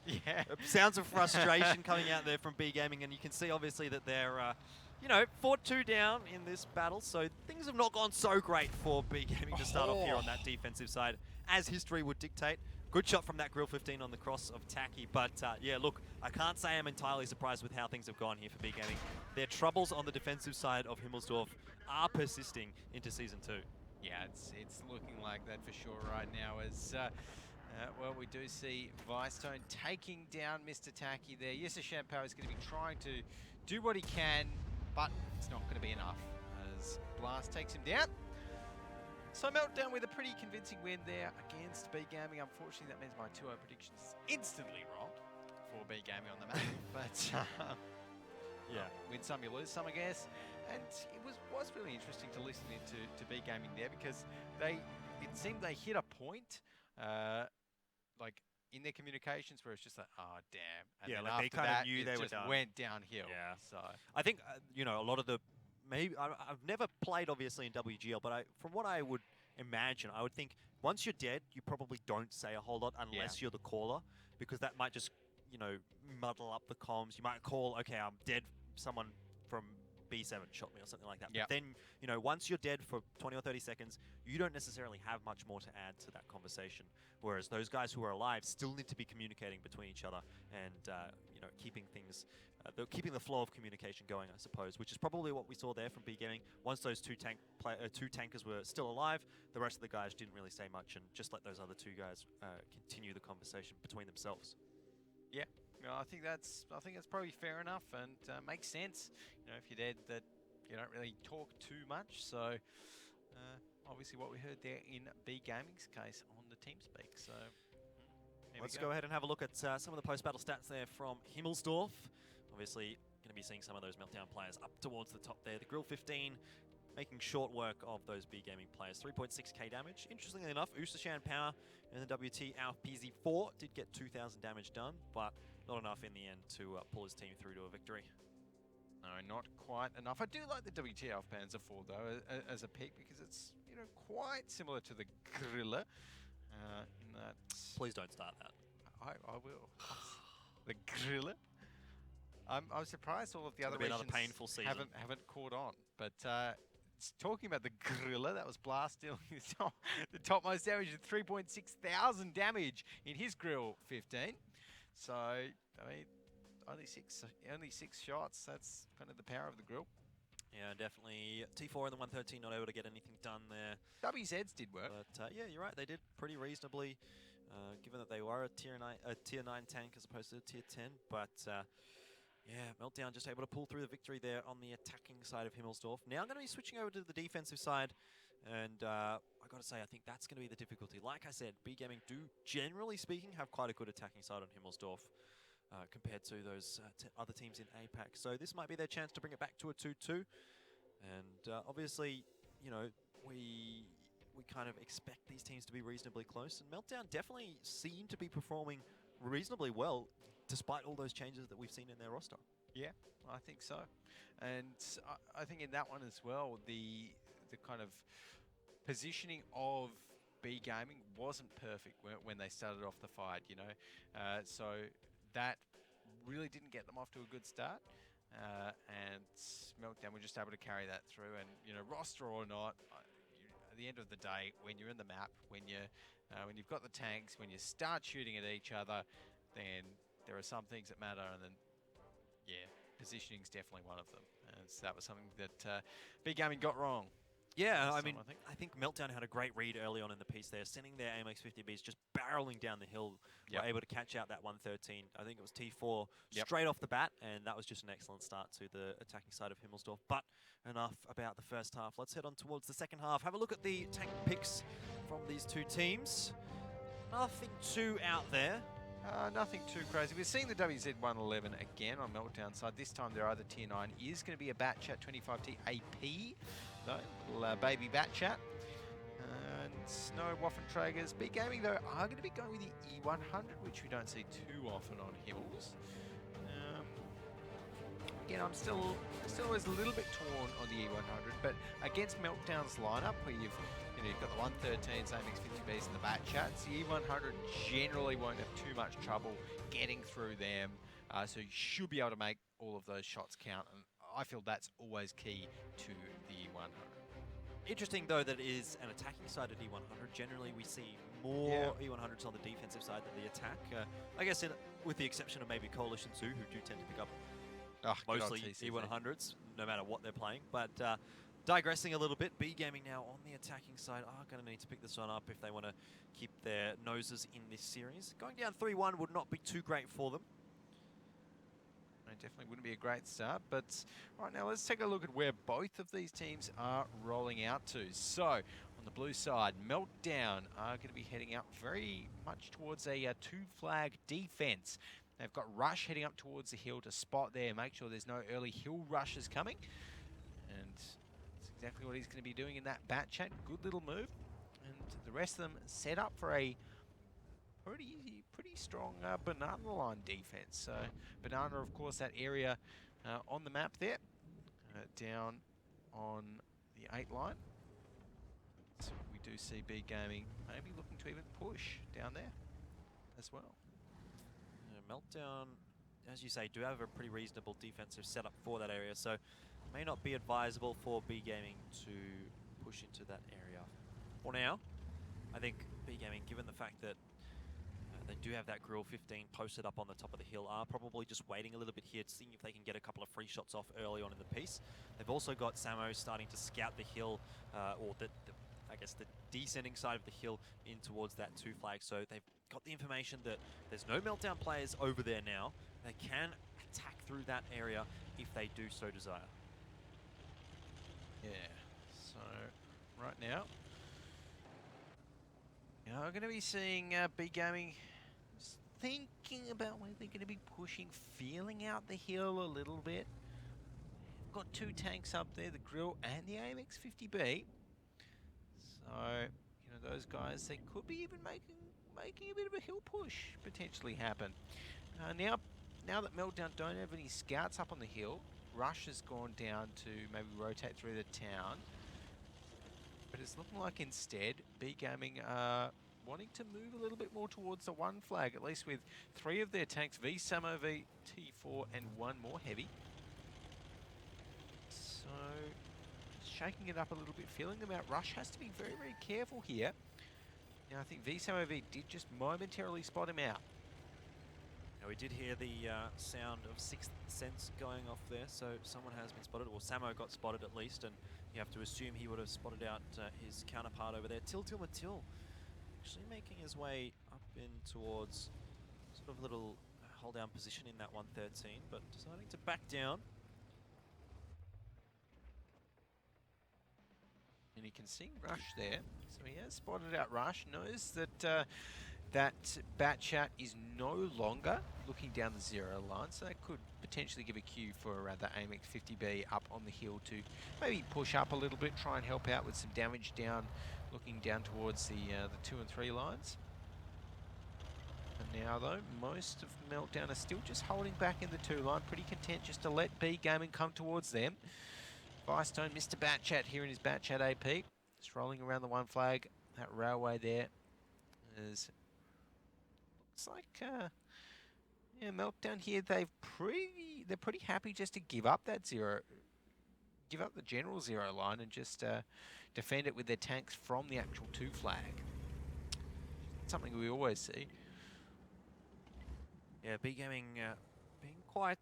sounds of frustration coming out there from B-Gaming, and you can see obviously that they're, you know, 4-2 down in this battle, so things have not gone so great for B-Gaming to start off here on that defensive side, as history would dictate. Good shot from that Grill 15 on the cross of Tacky. But yeah, look, I can't say I'm entirely surprised with how things have gone here for B-Gaming. Their troubles on the defensive side of Himmelsdorf are persisting into Season 2. Yeah, it's looking like that for sure right now as, well, we do see Vicetone taking down Mr. Tacky there. Yusuf Shampao is going to be trying to do what he can, but it's not going to be enough as Blast takes him down. So Meltdown with a pretty convincing win there against B-Gaming. Unfortunately, that means my 2-0 predictions is instantly wrong for B-Gaming on the map. But yeah, win some, you lose some, I guess. And it was really interesting to listen into B-Gaming there because it seemed they hit a point, like in their communications where it's just like, oh damn. And yeah, then like they after kind that, of knew it they were just done. went downhill. Yeah. So I think you know, a lot of the maybe I've never played obviously in WGL, but from what I would imagine, I would think once you're dead, you probably don't say a whole lot unless you're the caller, because that might just, you know, muddle up the comms. You might call, okay, I'm dead. Someone from B7 shot me or something like that. Yep. But then, you know, once you're dead for 20 or 30 seconds, you don't necessarily have much more to add to that conversation. Whereas those guys who are alive still need to be communicating between each other and, you know, keeping things, keeping the flow of communication going, I suppose, which is probably what we saw there from B-Gaming. Once those two tankers were still alive, the rest of the guys didn't really say much and just let those other two guys continue the conversation between themselves. yeah. You know, I think that's probably fair enough and makes sense. You know, if you're dead, that you don't really talk too much. So obviously, what we heard there in B-Gaming's case on the TeamSpeak. So let's go ahead and have a look at some of the post-battle stats there from Himmelsdorf. Obviously, going to be seeing some of those Meltdown players up towards the top there. The Grill 15 making short work of those B-Gaming players. 3.6k damage. Interestingly enough, Usashan Power and the WT Alf PZ4 did get 2,000 damage done, but not enough in the end to pull his team through to a victory. No, not quite enough. I do like the WTF Panzer 4 though as a pick because it's, you know, quite similar to the Griller. In that, please don't start that. I will. The Griller. I'm surprised all of the other regions another painful season. haven't caught on. But talking about the Griller, that was Blast dealing the topmost damage at 3,600 damage in his Grill 15. So I mean, only six shots. That's kind of the power of the Grill. Yeah, definitely. T4 and the 113 not able to get anything done there. WZs did work. But yeah, you're right. They did pretty reasonably, given that they were a tier 9 tank as opposed to a tier 10. But yeah, Meltdown just able to pull through the victory there on the attacking side of Himmelsdorf. Now I'm going to be switching over to the defensive side. And I got to say, I think that's going to be the difficulty. Like I said, B-Gaming do, generally speaking, have quite a good attacking side on Himmelsdorf compared to those other teams in APAC. So this might be their chance to bring it back to a 2-2. And obviously, you know, we kind of expect these teams to be reasonably close. And Meltdown definitely seem to be performing reasonably well, despite all those changes that we've seen in their roster. Yeah, I think so. And I think in that one as well, the kind of positioning of B-Gaming wasn't perfect when they started off the fight, you know. So that really didn't get them off to a good start. And Meltdown were just able to carry that through. And, you know, roster or not, at the end of the day, when you're in the map, when you've got the tanks, when you start shooting at each other, then there are some things that matter. And then, yeah, positioning is definitely one of them. And so that was something that B-Gaming got wrong. Yeah, I mean, I think Meltdown had a great read early on in the piece there, sending their AMX-50Bs just barreling down the hill, were able to catch out that 113. I think it was T4 straight off the bat, and that was just an excellent start to the attacking side of Himmelsdorf. But enough about the first half. Let's head on towards the second half. Have a look at the tank picks from these two teams. Nothing too out there. Nothing too crazy. We're seeing the WZ111 again on Meltdown side. This time their other tier 9 is going to be a Batchat 25T AP. No, little baby Batchat. And no Waffentraggers. B-Gaming though are going to be going with the E100, which we don't see too often on Himmels. Again, I'm still always a little bit torn on the E100, but against Meltdown's lineup, where you've got the 113s, AMX-50Bs, and the Batchats, the E100 generally won't have too much trouble getting through them, so you should be able to make all of those shots count, and I feel that's always key to the E100. Interesting, though, that it is an attacking side at E100. Generally, we see more E100s on the defensive side than the attack. I guess with the exception of maybe Coalition 2, who do tend to pick up mostly E100s, no matter what they're playing. But digressing a little bit, B-Gaming now on the attacking side are going to need to pick this one up if they want to keep their noses in this series. Going down 3-1 would not be too great for them. It definitely wouldn't be a great start, but right now let's take a look at where both of these teams are rolling out to. So, on the blue side, Meltdown are going to be heading out very much towards a two-flag defense. They've got Rush heading up towards the hill to spot there, make sure there's no early hill rushes coming. And that's exactly what he's going to be doing in that bat chat. Good little move. And the rest of them set up for a pretty strong banana line defense. So banana, of course, that area on the map there, down on the 8 line. So we do see B-Gaming maybe looking to even push down there as well. Yeah, Meltdown, as you say, do have a pretty reasonable defensive setup for that area, so may not be advisable for B-Gaming to push into that area. For now, I think B-Gaming, given the fact that they do have that Grill 15 posted up on the top of the hill, are probably just waiting a little bit here to see if they can get a couple of free shots off early on in the piece. They've also got Samo starting to scout the hill, or I guess the descending side of the hill in towards that 2 flag. So they've got the information that there's no Meltdown players over there now. They can attack through that area if they do so desire. Yeah, so right now, we're going to be seeing B-Gaming thinking about where they're going to be pushing, feeling out the hill a little bit. Got 2 tanks up there, the Grill and the AMX 50B. So, those guys, they could be even making a bit of a hill push potentially happen. Now that Meltdown don't have any scouts up on the hill, Rush has gone down to maybe rotate through the town. But it's looking like instead, B-Gaming are wanting to move a little bit more towards the 1 flag, at least with 3 of their tanks, V-Samo, V-T4 and 1 more heavy. So, shaking it up a little bit, feeling them out. Rush has to be very, very careful here. Now, I think V-Samo V did just momentarily spot him out. Now, we did hear the sound of 6th Sense going off there, so someone has been spotted, or Samo got spotted at least, and you have to assume he would have spotted out his counterpart over there. Till Matil actually making his way up in towards sort of a little hold down position in that 113, but deciding to back down. And he can see Rush there, so he has spotted out Rush, knows that that bat chat is no longer looking down the 0 line, so that could potentially give a cue for the AMX 50B up on the hill to maybe push up a little bit, try and help out with some damage down, looking down towards the 2 and 3 lines. And now though, most of Meltdown are still just holding back in the 2 line, pretty content just to let B-Gaming come towards them. Vicestone, Mr. Batchat here in his Batchat AP, just rolling around the 1 flag, that railway there is. Looks like, yeah, Meltdown here, they're pretty happy just to give up that give up the general 0 line and just defend it with their tanks from the actual 2 flag. Something we always see. Yeah, B-Gaming being quite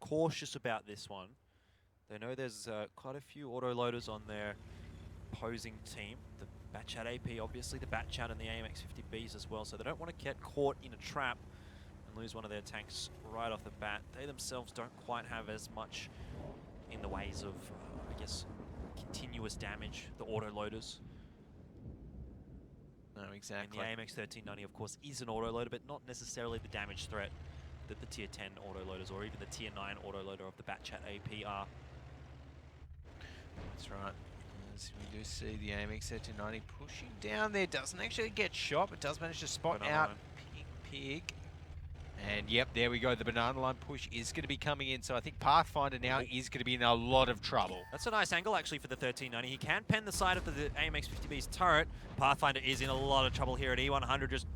cautious about this one. They know there's quite a few autoloaders on their opposing team. The Batchat AP, obviously, the Batchat and the AMX 50Bs as well, so they don't want to get caught in a trap and lose one of their tanks right off the bat. They themselves don't quite have as much in the ways of, I guess, continuous damage, the autoloaders. No, exactly. And the AMX 1390, of course, is an autoloader, but not necessarily the damage threat that the Tier 10 autoloaders or even the Tier 9 autoloader of the Batchat AP are. That's right. As we do see the AMX 1390 pushing down there, doesn't actually get shot, but does manage to spot out Pig. And yep, there we go. The banana line push is going to be coming in, so I think Pathfinder now is going to be in a lot of trouble. That's a nice angle, actually, for the 1390. He can pen the side of the AMX 50B's turret. Pathfinder is in a lot of trouble here at E100, just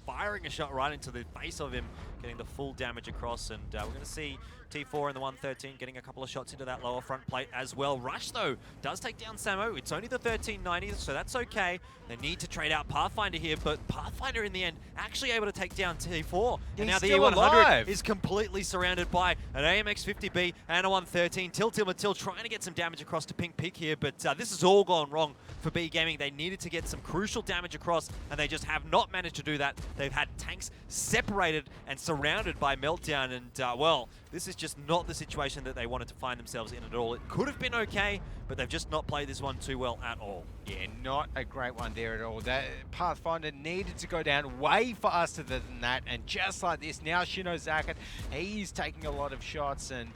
firing a shot right into the face of him. getting the full damage across, and we're going to see T4 in the 113 getting a couple of shots into that lower front plate as well. Rush, though, does take down Samo. It's only the 1390, so that's okay. They need to trade out Pathfinder here, but Pathfinder in the end actually able to take down T4. And now the E100 is completely surrounded by an AMX-50B and a 113. Till trying to get some damage across to Pink Pig here, but this has all gone wrong for B Gaming. They needed to get some crucial damage across, and they just have not managed to do that. They've had tanks separated and surrounded by Meltdown, and well, this is just not the situation that they wanted to find themselves in at all. It could have been okay, but they've just not played this one too well at all. Yeah, not a great one there at all. That Pathfinder needed to go down way faster than that, and just like this, now Shino Zakat, he's taking a lot of shots, and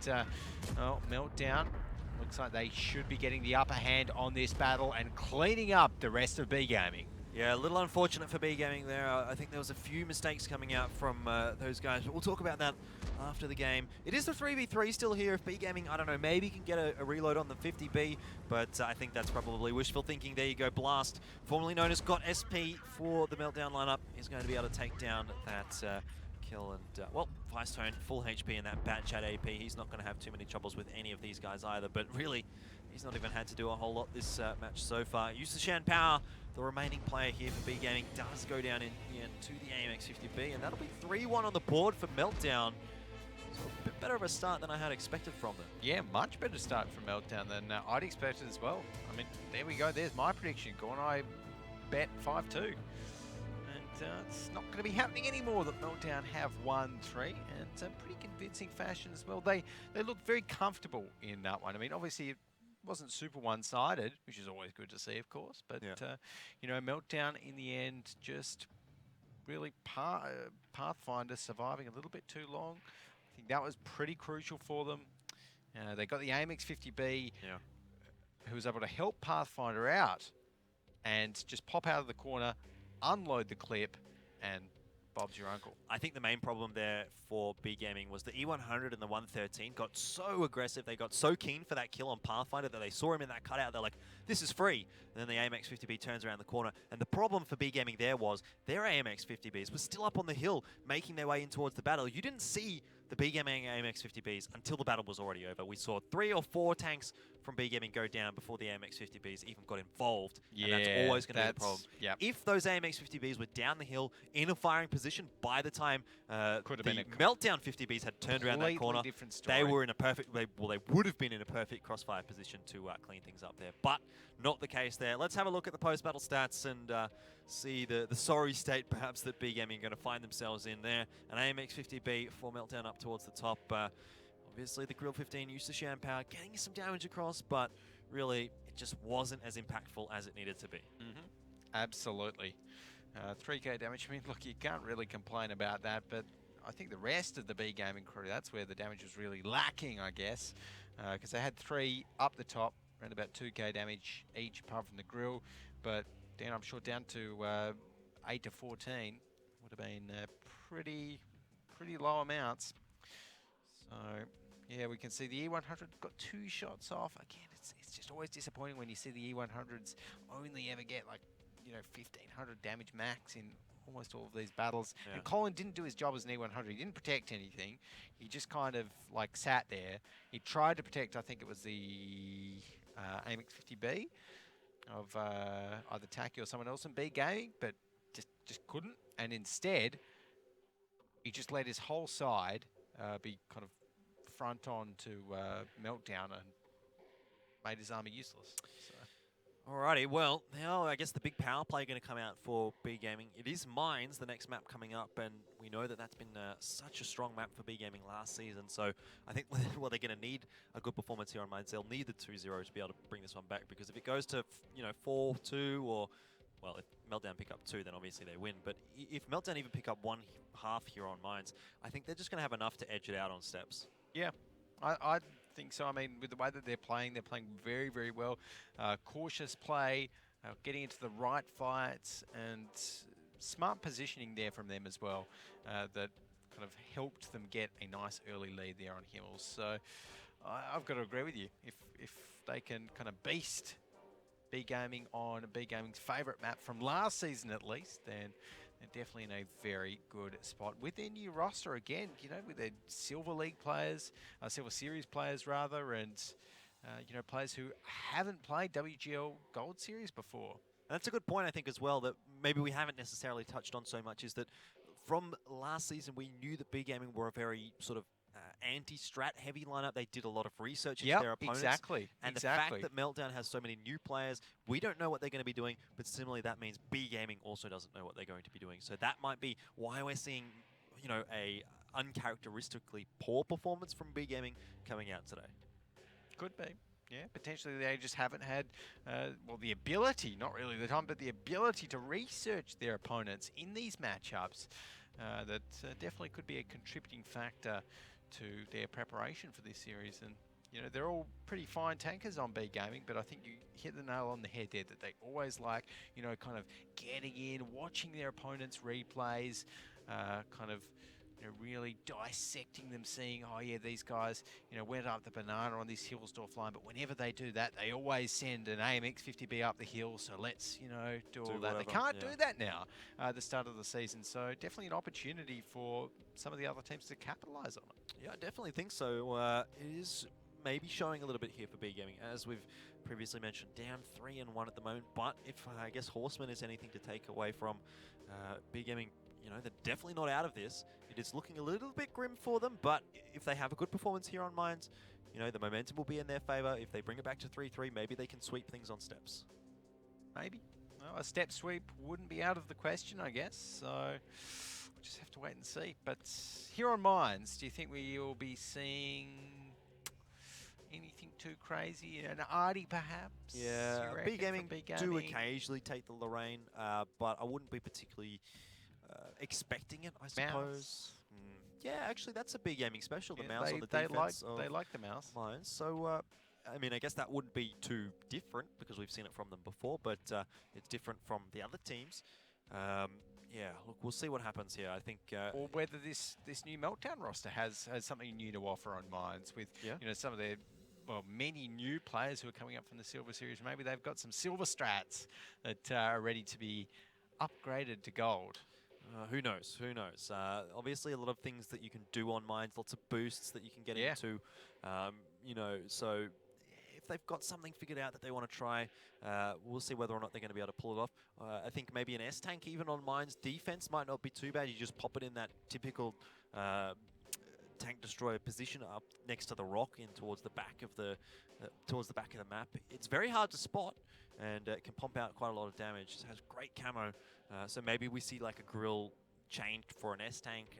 well, Meltdown looks like they should be getting the upper hand on this battle and cleaning up the rest of B Gaming. Yeah, a little unfortunate for B Gaming there. I think there was a few mistakes coming out from those guys, but we'll talk about that after the game. It is the 3v3 still here. If B Gaming, I don't know, maybe can get a reload on the 50B, but I think that's probably wishful thinking. There you go, Blast, formerly known as Got SP for the Meltdown lineup, is going to be able to take down that kill, and well, Vicetone, full HP in that Bat Chat AP. He's not going to have too many troubles with any of these guys either, but really, he's not even had to do a whole lot this match so far. Yusashan Power, the remaining player here for B Gaming, does go down in the end to the AMX-50B, and that'll be 3-1 on the board for Meltdown. So a bit better of a start than I had expected from them. Yeah, much better start from Meltdown than I'd expected as well. I mean, there we go. There's my prediction. Gone, I bet 5-2. And it's not going to be happening anymore that Meltdown have won 3, and it's a pretty convincing fashion as well. They look very comfortable in that one. I mean, obviously it wasn't super one-sided, which is always good to see, of course. But yeah. you know, Meltdown in the end just really Pathfinder surviving a little bit too long. I think that was pretty crucial for them. They got the AMX-50B, who was able to help Pathfinder out and just pop out of the corner, unload the clip, and Bob's your uncle. I think the main problem there for B Gaming was the E100 and the 113 got so aggressive, they got so keen for that kill on Pathfinder that they saw him in that cutout, they're like, this is free. And then the AMX-50B turns around the corner, and the problem for B Gaming there was their AMX-50Bs were still up on the hill, making their way in towards the battle. You didn't see the B Gaming AMX-50Bs until the battle was already over. We saw 3 or 4 tanks from B Gaming go down before the AMX-50Bs even got involved, and that's always going to be the problem. Yep. If those AMX-50Bs were down the hill in a firing position by the time the Meltdown 50Bs had turned around that corner, they were in a perfect, they would have been in a perfect crossfire position to clean things up there, but not the case there. Let's have a look at the post-battle stats and see the sorry state perhaps that B Gaming are going to find themselves in there. An AMX-50B for Meltdown up towards the top. Obviously the Grill 15 used to Shan Power getting some damage across, but really it just wasn't as impactful as it needed to be. Absolutely. 3k damage, I mean, look, you can't really complain about that, but I think the rest of the B Gaming crew, that's where the damage was really lacking, I guess, because they had 3 up the top, around about 2k damage each, apart from the Grill, but down, I'm sure down to 8 to 14 would have been pretty low amounts. So yeah, we can see the E100 got 2 shots off. Again, it's just always disappointing when you see the E100s only ever get, like, you know, 1500 damage max in almost all of these battles. And Colin didn't do his job as an E100. He didn't protect anything. He just kind of like sat there. He tried to protect, I think it was the AMX-50B of either Taki or someone else in B Gaming, but just couldn't. And instead, he just let his whole side be kind of front on to Meltdown and made his army useless. So. Alrighty, well, now I guess the big power play going to come out for B Gaming. It is Mines, the next map coming up, and we know that that's been such a strong map for B Gaming last season. So I think well, they're going to need a good performance here on Mines. They'll need the 2-0 to be able to bring this one back, because if it goes to 4-2 or, well, if Meltdown pick up 2, then obviously they win. But if Meltdown even pick up 1 half here on Mines, I think they're just going to have enough to edge it out on steps. Yeah, I think so. I mean, with the way that they're playing very, very well. Cautious play, getting into the right fights, and smart positioning there from them as well, that kind of helped them get a nice early lead there on Himmels. So I've got to agree with you. If they can kind of beast B Gaming on B Gaming's favourite map from last season at least, then They're definitely in a very good spot with their new roster again. You know, with their Silver League players, Silver Series players rather, and you know, players who haven't played WGL Gold Series before. That's a good point, I think, as well, that maybe we haven't necessarily touched on so much, is that from last season, we knew that B Gaming were a very sort of anti-strat heavy lineup. They did a lot of research into their opponents. Exactly. And the fact that Meltdown has so many new players, we don't know what they're going to be doing, but similarly, that means B Gaming also doesn't know what they're going to be doing. So that might be why we're seeing, you know, a uncharacteristically poor performance from B Gaming coming out today. Could be. Yeah, potentially they just haven't had, well, the ability, not really the time, but the ability to research their opponents in these matchups. That definitely could be a contributing factor to their preparation for this series. And, you know, they're all pretty fine tankers on B Gaming, but I think you hit the nail on the head there, that they always like, you know, kind of getting in, watching their opponents' replays, kind of, you know, really dissecting them, seeing, oh yeah, these guys, you know, went up the banana on this Hillsdorf line, but whenever they do that, they always send an AMX 50B up the hill, so let's, you know, do all that. Whatever. They can't do that now at the start of the season, so definitely an opportunity for some of the other teams to capitalize on it. Yeah, I definitely think so. It is maybe showing a little bit here for B Gaming, as we've previously mentioned, down 3-1 at the moment, but if I guess Horseman is anything to take away from B Gaming, you know, they're definitely not out of this. It is looking a little bit grim for them, but if they have a good performance here on Mines, you know, the momentum will be in their favor. If they bring it back to 3-3, maybe they can sweep things on steps. Maybe. Well, a step sweep wouldn't be out of the question, I guess, so we'll just have to wait and see. But here on Mines, do you think we will be seeing anything too crazy? An Artie, perhaps? Yeah, B Gaming do occasionally take the Lorraine, but I wouldn't be particularly expecting it, I suppose. Yeah, actually, that's a B Gaming special, the mouse on the defense. They like the mouse. Mines. So, I mean, I guess that wouldn't be too different because we've seen it from them before, but it's different from the other teams. Yeah, look, we'll see what happens here. I think, or whether this new Meltdown roster has something new to offer on Mines with you know, some of their, well, many new players who are coming up from the Silver Series. Maybe they've got some silver strats that are ready to be upgraded to gold. Who knows? Who knows? Obviously, a lot of things that you can do on Mines, lots of boosts that you can get into. You know, so if they've got something figured out that they want to try, we'll see whether or not they're going to be able to pull it off. I think maybe an S-Tank even on Mines defense might not be too bad. You just pop it in that typical tank destroyer position up next to the rock in towards the back of the map. It's very hard to spot, and it can pump out quite a lot of damage. It has great camo, so maybe we see like a grill changed for an S-Tank.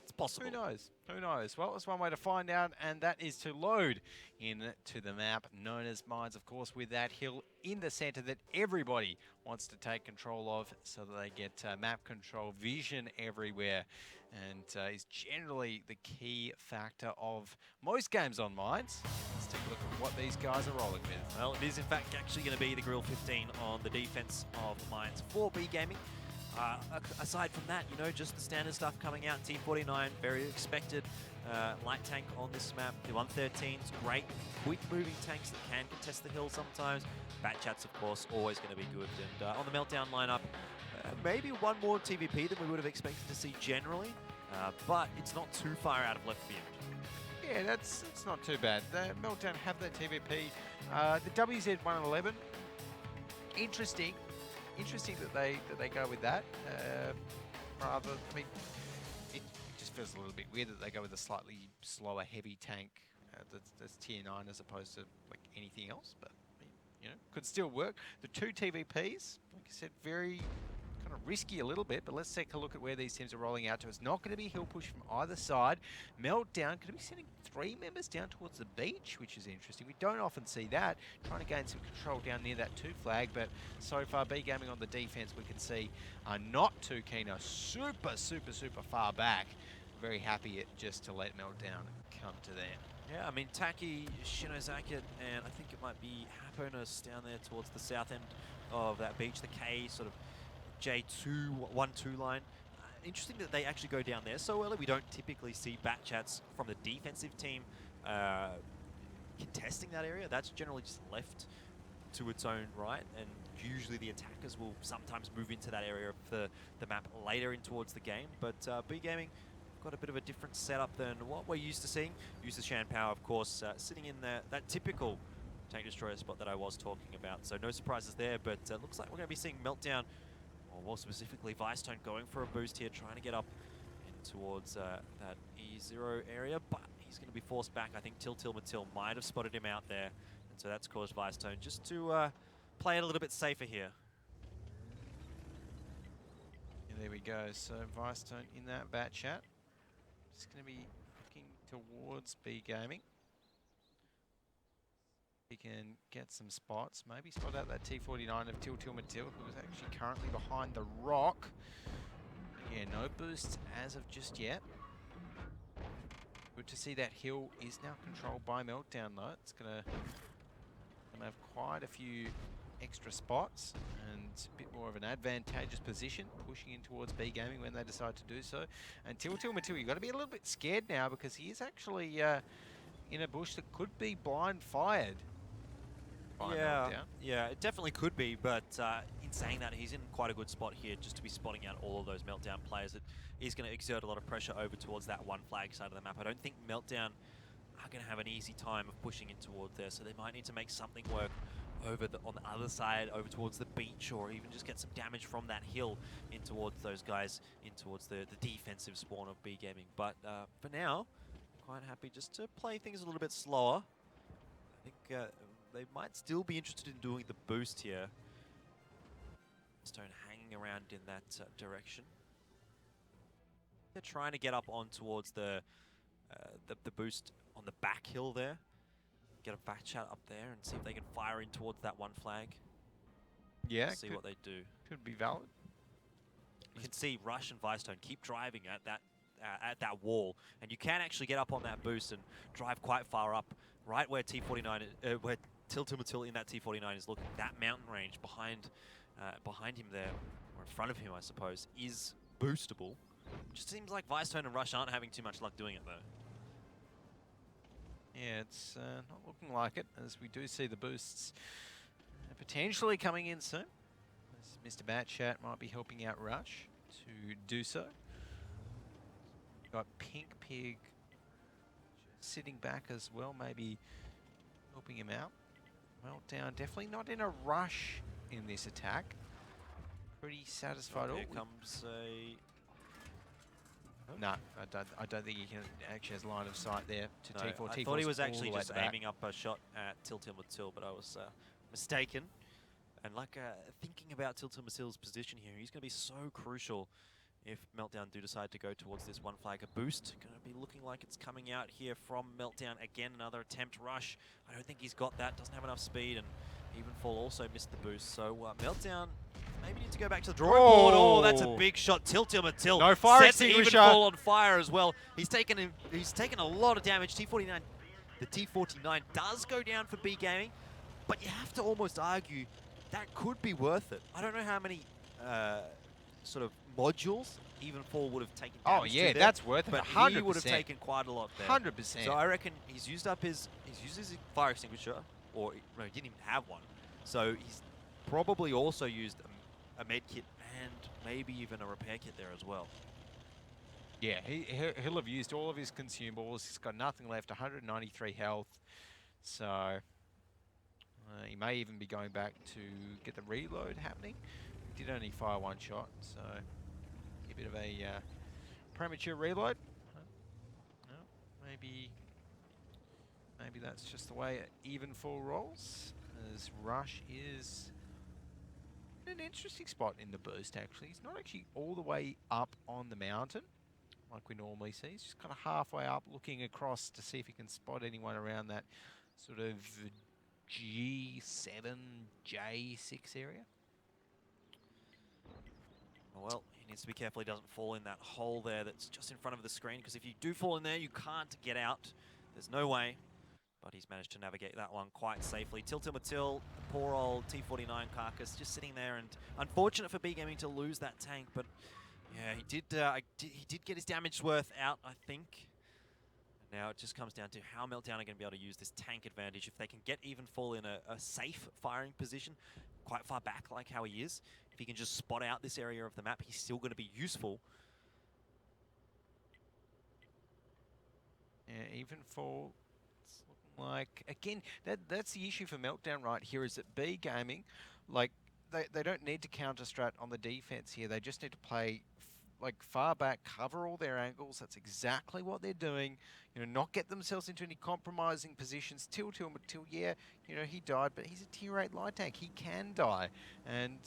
It's possible. Who knows? Who knows? Well, there's one way to find out, and that is to load into the map known as Mines, of course, with that hill in the center that everybody wants to take control of, so that they get map control vision everywhere, and is generally the key factor of most games on Mines. Let's take a look at what these guys are rolling with. Well, it is in fact actually going to be the Grill 15 on the defense of Mines for B Gaming. Aside from that, you know, just the standard stuff coming out. T49, very expected. Light tank on this map. The 113s, great, quick-moving tanks that can contest the hill sometimes. Bat Chats, of course, always going to be good. And on the Meltdown lineup, maybe one more TVP than we would have expected to see generally, but it's not too far out of left field. Yeah, that's not too bad. The Meltdown have that TVP. The WZ111, interesting that they go with that. Rather, I mean, it just feels a little bit weird that they go with a slightly slower, heavy tank that's tier 9 as opposed to like anything else. But I mean, you know, could still work. The 2 TVPs, like I said, very kind of risky a little bit, but let's take a look at where these teams are rolling out to. It's not going to be hill push from either side. Meltdown could be sending 3 members down towards the beach, which is interesting. We don't often see that. Trying to gain some control down near that 2 flag, but so far B Gaming on the defense we can see are not too keen, are super far back. Very happy just to let Meltdown come to them. Yeah, I mean, Taki, Shinozaki, and I think it might be Haponis down there towards the south end of that beach, the K sort of J2, 1-2 line. Interesting that they actually go down there so early. We don't typically see Bat Chats from the defensive team contesting that area. That's generally just left to its own right, and usually the attackers will sometimes move into that area of the map later in towards the game. But B Gaming got a bit of a different setup than what we're used to seeing. Used to Shan Power, of course, sitting in that typical tank destroyer spot that I was talking about. So no surprises there, but looks like we're going to be seeing Meltdown, or more specifically Vicetone, going for a boost here, trying to get up in towards that E0 area, but he's going to be forced back. I think Matil might have spotted him out there, and so that's caused Vicetone just to play it a little bit safer here. Yeah, there we go. So Vicetone in that bat chat. Just going to be looking towards B Gaming. He can get some spots. Maybe spot out that T49 of Matil, who is actually currently behind the rock. Yeah, no boosts as of just yet. Good to see that hill is now controlled by Meltdown though. It's gonna have quite a few extra spots and a bit more of an advantageous position pushing in towards B Gaming when they decide to do so. And Matil, you've got to be a little bit scared now because he is actually in a bush that could be blind fired. Yeah, it definitely could be, but in saying that, he's in quite a good spot here just to be spotting out all of those Meltdown players. That is going to exert a lot of pressure over towards that one flag side of the map. I don't think Meltdown are going to have an easy time of pushing in towards there, so they might need to make something work over on the other side, over towards the beach, or even just get some damage from that hill in towards those guys, in towards the defensive spawn of B Gaming. But for now, quite happy just to play things a little bit slower. I think they might still be interested in doing the boost here. Stone hanging around in that direction. They're trying to get up on towards the boost on the back hill there. Get a back shot up there and see if they can fire in towards that one flag. Yeah, see what they do. Could be valid. You can see Rush and Vicetone keep driving at that wall, and you can actually get up on that boost and drive quite far up, right where T49, where Matil in that T49 is looking. That mountain range behind him there, or in front of him, I suppose, is boostable. Just seems like Vicetone and Rush aren't having too much luck doing it though. Yeah, it's not looking like it, as we do see the boosts potentially coming in soon. As Mr. Batchat might be helping out Rush to do so. Got Pink Pig sitting back as well, maybe helping him out. Meltdown definitely not in a rush in this attack. Pretty satisfied. Here comes a... No, I don't think he can actually has line of sight there to T4. I thought he was actually just aiming up a shot at Matil, but I was mistaken. And thinking about Matil's position here, he's going to be so crucial if Meltdown do decide to go towards this one flag. A boost going to be looking like it's coming out here from Meltdown. Again, another attempt Rush. I don't think he's got that. Doesn't have enough speed, and Evenfall also missed the boost. So Meltdown maybe need to go back to the drawing board. Oh, that's a big shot. Matil. No fire sets extinguisher. Evenfall on fire as well. He's taken a lot of damage. T49, the T49 does go down for B Gaming, but you have to almost argue that could be worth it. I don't know how many sort of modules Evenfall would have taken damage. Oh yeah, to that's worth it. But 100%. he would have taken quite a lot there. 100%. So I reckon he's used his fire extinguisher, or no, he didn't even have one. So he's probably also used a med kit and maybe even a repair kit there as well. Yeah, he'll have used all of his consumables. He's got nothing left, 193 health. So he may even be going back to get the reload happening. He did only fire one shot, so a bit of a premature reload. No, maybe that's just the way Evenfall rolls, as Rush is in an interesting spot in the boost, actually. He's not actually all the way up on the mountain like we normally see. He's just kind of halfway up, looking across to see if he can spot anyone around that sort of G7, J6 area. Well, he needs to be careful he doesn't fall in that hole there that's just in front of the screen, because if you do fall in there, you can't get out. There's no way. But he's managed to navigate that one quite safely. Matil, poor old T49 carcass, just sitting there, and unfortunate for B Gaming to lose that tank. But yeah, he did get his damage worth out, I think. Now it just comes down to how Meltdown are going to be able to use this tank advantage. If they can get Evenfall in a safe firing position, quite far back like how he is, if he can just spot out this area of the map, he's still going to be useful. Yeah, Evenfall, it's looking like, again, that's the issue for Meltdown right here, is that B Gaming, like, they don't need to counter-strat on the defense here. They just need to play like far back, cover all their angles. That's exactly what they're doing. You know, not get themselves into any compromising positions. Till, yeah, you know, he died, but he's a tier 8 light tank. He can die. And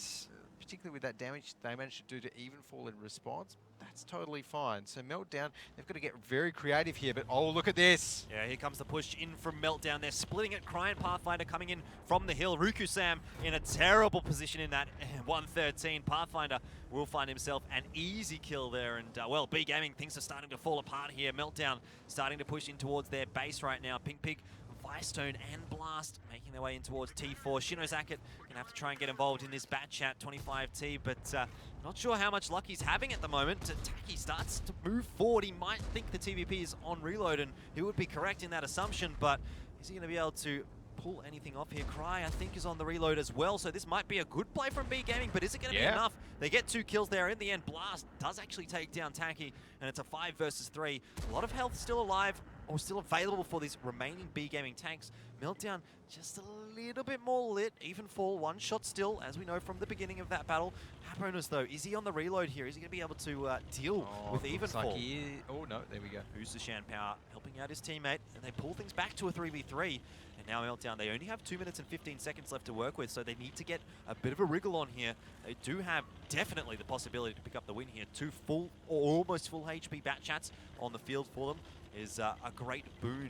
particularly with that damage they managed to do to Evenfall in response, that's totally fine. So Meltdown, they've got to get very creative here, but oh, look at this. Yeah, here comes the push in from Meltdown. They're splitting it. Cry and Pathfinder coming in from the hill. Ruku Sam in a terrible position in that 113. Pathfinder will find himself an easy kill there. And, well, B Gaming, things are starting to fall apart here. Meltdown starting to push in towards their base right now. Pink Pig, Vicetone and Blast making their way in towards T4. Shinozakit gonna have to try and get involved in this bat chat 25T, but not sure how much luck he's having at the moment. Taki starts to move forward. He might think the TVP is on reload, and he would be correct in that assumption, but is he gonna be able to pull anything off here? Cry, I think, is on the reload as well, so this might be a good play from B Gaming, but is it going to be enough? They get 2 kills there. In the end, Blast does actually take down Taki, and it's a 5 versus 3. A lot of health still alive, or still available for these remaining B Gaming tanks. Meltdown just a little bit more lit. Evenfall, 1 shot still, as we know from the beginning of that battle. Haponas, though, is he on the reload here? Is he going to be able to deal with Evenfall? Like he is. Oh, no, there we go. Who's the Shan Power helping out his teammate, and they pull things back to a 3v3. And now Meltdown, they only have 2 minutes and 15 seconds left to work with, so they need to get a bit of a wriggle on here. They do have definitely the possibility to pick up the win here. 2 full or almost full HP bat chats on the field for them is a great boon.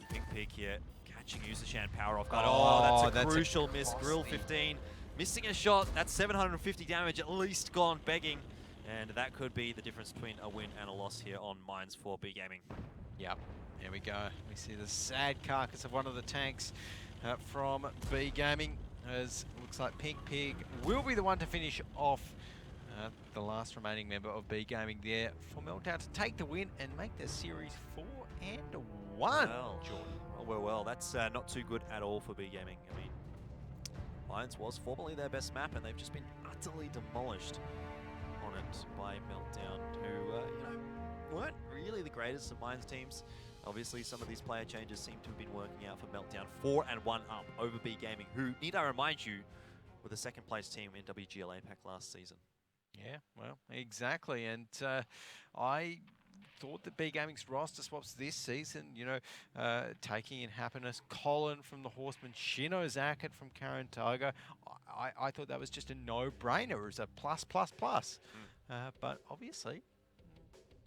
Pink Pig here catching Yuzishan Power off guard. Oh, that's a crucial miss. Grill 15, missing a shot. That's 750 damage at least gone begging. And that could be the difference between a win and a loss here on Mines for B Gaming. Yep. Here we go. We see the sad carcass of one of the tanks from B Gaming, as it looks like Pink Pig will be the one to finish off the last remaining member of B Gaming there for Meltdown to take the win and make the series 4-1. Well, Jordan. Well, that's not too good at all for B Gaming. I mean, Lions was formerly their best map, and they've just been utterly demolished on it by Meltdown, who, you know, weren't really the greatest of Mines teams. Obviously, some of these player changes seem to have been working out for Meltdown. 4-1 up over B Gaming, who, need I remind you, were the second place team in WGL APAC last season. Yeah, well, exactly. And I thought that B Gaming's roster swaps this season, you know, taking in Happiness, Colin from the Horseman, Shinozakit from Karen Tiger, I thought that was just a no-brainer. It was a plus. But obviously,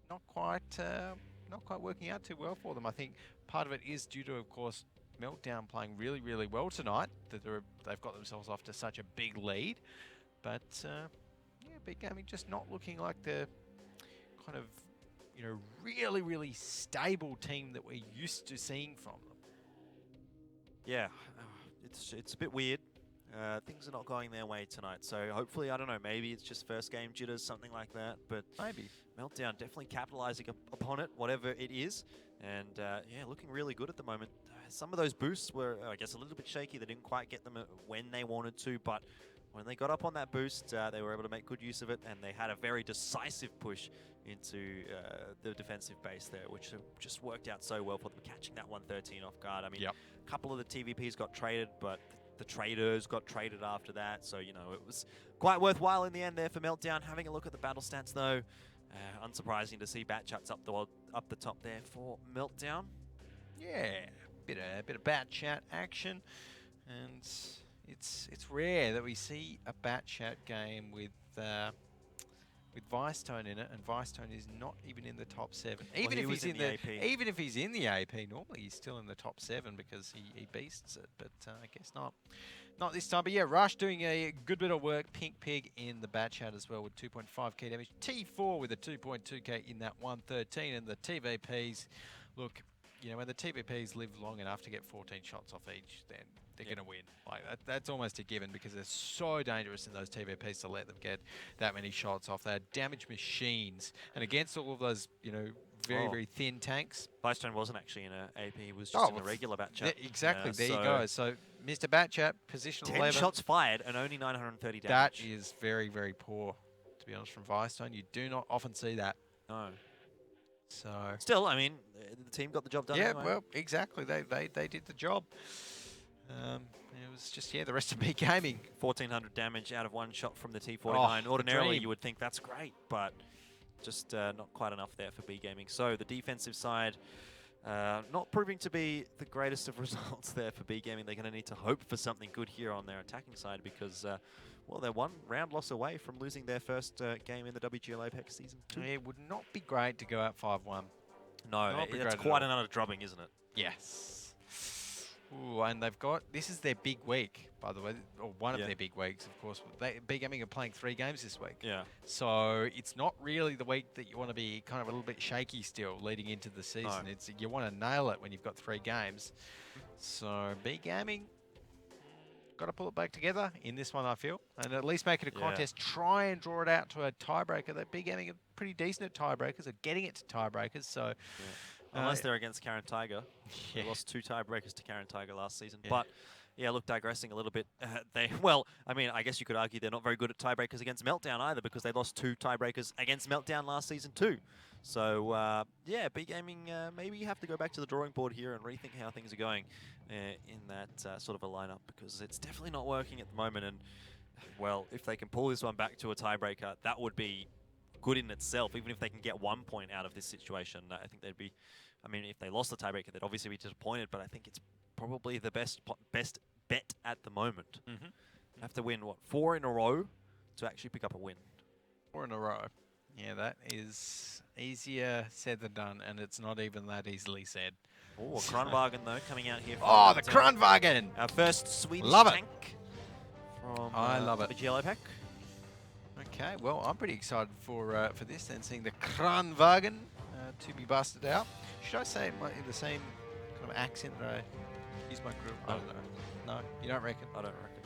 not quite working out too well for them. I think part of it is due to, of course, Meltdown playing really, really well tonight, that they've got themselves off to such a big lead. But, yeah, B Gaming just not looking like the kind of, you know, really, really stable team that we're used to seeing from them. Yeah, it's a bit weird. Things are not going their way tonight, so hopefully, I don't know, maybe it's just first game jitters, something like that, but maybe. Meltdown definitely capitalizing upon it, whatever it is, and yeah, looking really good at the moment. Some of those boosts were, I guess, a little bit shaky. They didn't quite get them when they wanted to, but when they got up on that boost, they were able to make good use of it, and they had a very decisive push into the defensive base there, which just worked out so well for them, catching that 113 off guard. I mean, a couple of the TVPs got traded, but the traders got traded after that, so, you know, it was quite worthwhile in the end there for Meltdown. Having a look at the battle stats, though, unsurprising to see bat chats up the top there for Meltdown. Yeah, bit of bat chat action, and it's rare that we see a bat chat game with Vicetone in it, and Vicetone is not even in the top 7. Even if he's in the AP. Even if he's in the AP, normally he's still in the top 7 because he beasts it. But I guess not this time. But yeah, Rush doing a good bit of work. Pink Pig in the bat chat as well with 2.5k damage. T4 with a 2.2k in that 113, and the TVPs. Look, you know, when the TVPs live long enough to get 14 shots off each, then they're going to win. Like that's almost a given, because they're so dangerous in those TVPs to let them get that many shots off. They're damage machines, and against all of those, you know, very, Oh. very thin tanks. Vicetone wasn't actually in a AP, he was just in the regular Batchat. Exactly, there you go. So Mr. Batchat, position 10 11. shots fired and only 930 That damage. is very, very poor, to be honest, from Vicetone. You do not often see that. No. So Still, I mean, the team got the job done yeah, anyway. well, exactly. They did the job. It was just, the rest of me gaming. 1400 damage out of one shot from the T49. Oh, Ordinarily, dream. you would think that's great, but just not quite enough there for B Gaming. So the defensive side, not proving to be the greatest of results there for B Gaming. They're going to need to hope for something good here on their attacking side because, well, they're one round loss away from losing their first game in the WGL APAC Season 2. It would not be great to go out 5-1. No, Not be it's great at quite all. another drubbing, isn't it? Yes. Ooh, and they've got, this is their big week, by the way, or one of their big weeks, of course. B Gaming are playing 3 games this week. Yeah. So it's not really the week that you want to be kind of a little bit shaky still leading into the season. No. It's you want to nail it when you've got 3 games. So B Gaming got to pull it back together in this one, I feel, and at least make it a contest. Try and draw it out to a tiebreaker. That B Gaming are pretty decent at tiebreakers, are getting it to tiebreakers. So Unless they're against Karen Tiger. They lost 2 tiebreakers to Karen Tiger last season. But, yeah, look, digressing a little bit. Well, I mean, I guess you could argue they're not very good at tiebreakers against Meltdown either because they lost 2 tiebreakers against Meltdown last season too. So, yeah, B Gaming, maybe you have to go back to the drawing board here and rethink how things are going in that sort of a lineup because it's definitely not working at the moment. And, well, if they can pull this one back to a tiebreaker, that would be good in itself, even if they can get 1 point out of this situation. I think they'd be, I mean, if they lost the tiebreaker, they'd obviously be disappointed, but I think it's probably the best bet at the moment. Have to win, what, 4 in a row to actually pick up a win. 4 in a row. Yeah, that is easier said than done, and it's not even that easily said. Oh, Kronwagen, though, coming out here. Oh, the Kronwagen! Our first Swedish Love it. tank from I love it. WGL APAC. Okay, well, I'm pretty excited for this then, seeing the Kronwagen to be busted out. Should I say it in the same kind of accent that I use my group? I don't know. No, you don't reckon? I don't reckon.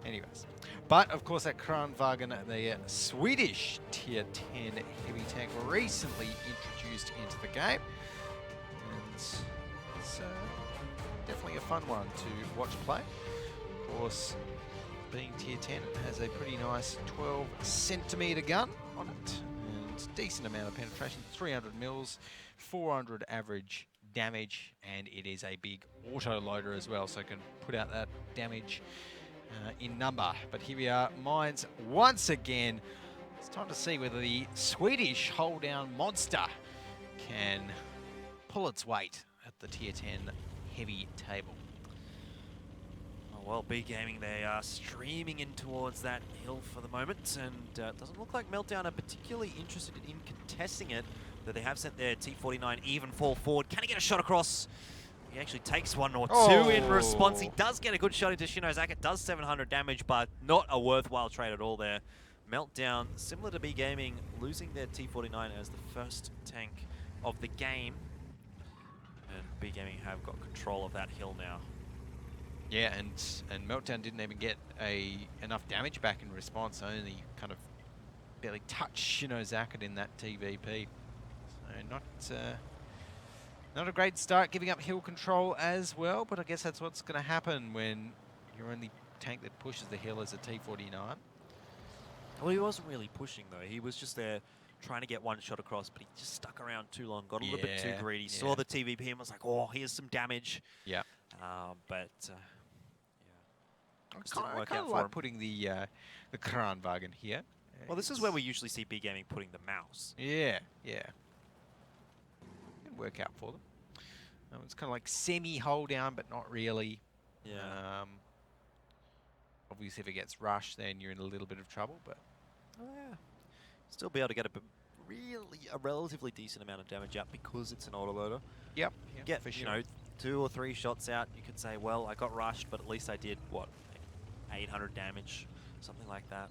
Anyways. But, of course, that Kronwagen, the Swedish Tier 10 heavy tank, recently introduced into the game. And it's definitely a fun one to watch play. Of course, being Tier 10, it has a pretty nice 12 centimetre gun on it. And decent amount of penetration, 300 mils, 400 average damage, and it is a big auto loader as well, so it can put out that damage in number. But here we are, mines once again. It's time to see whether the Swedish hold down monster can pull its weight at the Tier 10 heavy table. Oh, well, B Gaming, they are streaming in towards that hill for the moment, and it doesn't look like Meltdown are particularly interested in contesting it, though they have sent their T49 even fall forward. Can he get a shot across? He actually takes 1 or 2 in response. He does get a good shot into Shinozaka. It does 700 damage, but not a worthwhile trade at all there. Meltdown, similar to B Gaming, losing their T49 as the first tank of the game. And B Gaming have got control of that hill now. Yeah, and Meltdown didn't even get enough damage back in response. Only kind of barely touched Shinozaka in that TVP. So not a great start, giving up hill control as well. But I guess that's what's going to happen when your only tank that pushes the hill is a T49. Well, he wasn't really pushing though. He was just there trying to get 1 shot across, but he just stuck around too long, got a little bit too greedy. Saw the TVP and was like, "Oh, here's some damage." Yeah. But I kind of like putting the Kranwagen here. Well, this is where we usually see B Gaming putting the mouse. Yeah, yeah. Can work out for them. It's kind of like semi-hold down, but not really. Yeah. Obviously, if it gets rushed, then you're in a little bit of trouble. But still be able to get a relatively decent amount of damage out because it's an autoloader. Yep. Get for sure. you know 2 or 3 shots out. You could say, well, I got rushed, but at least I did what 800 damage, something like that.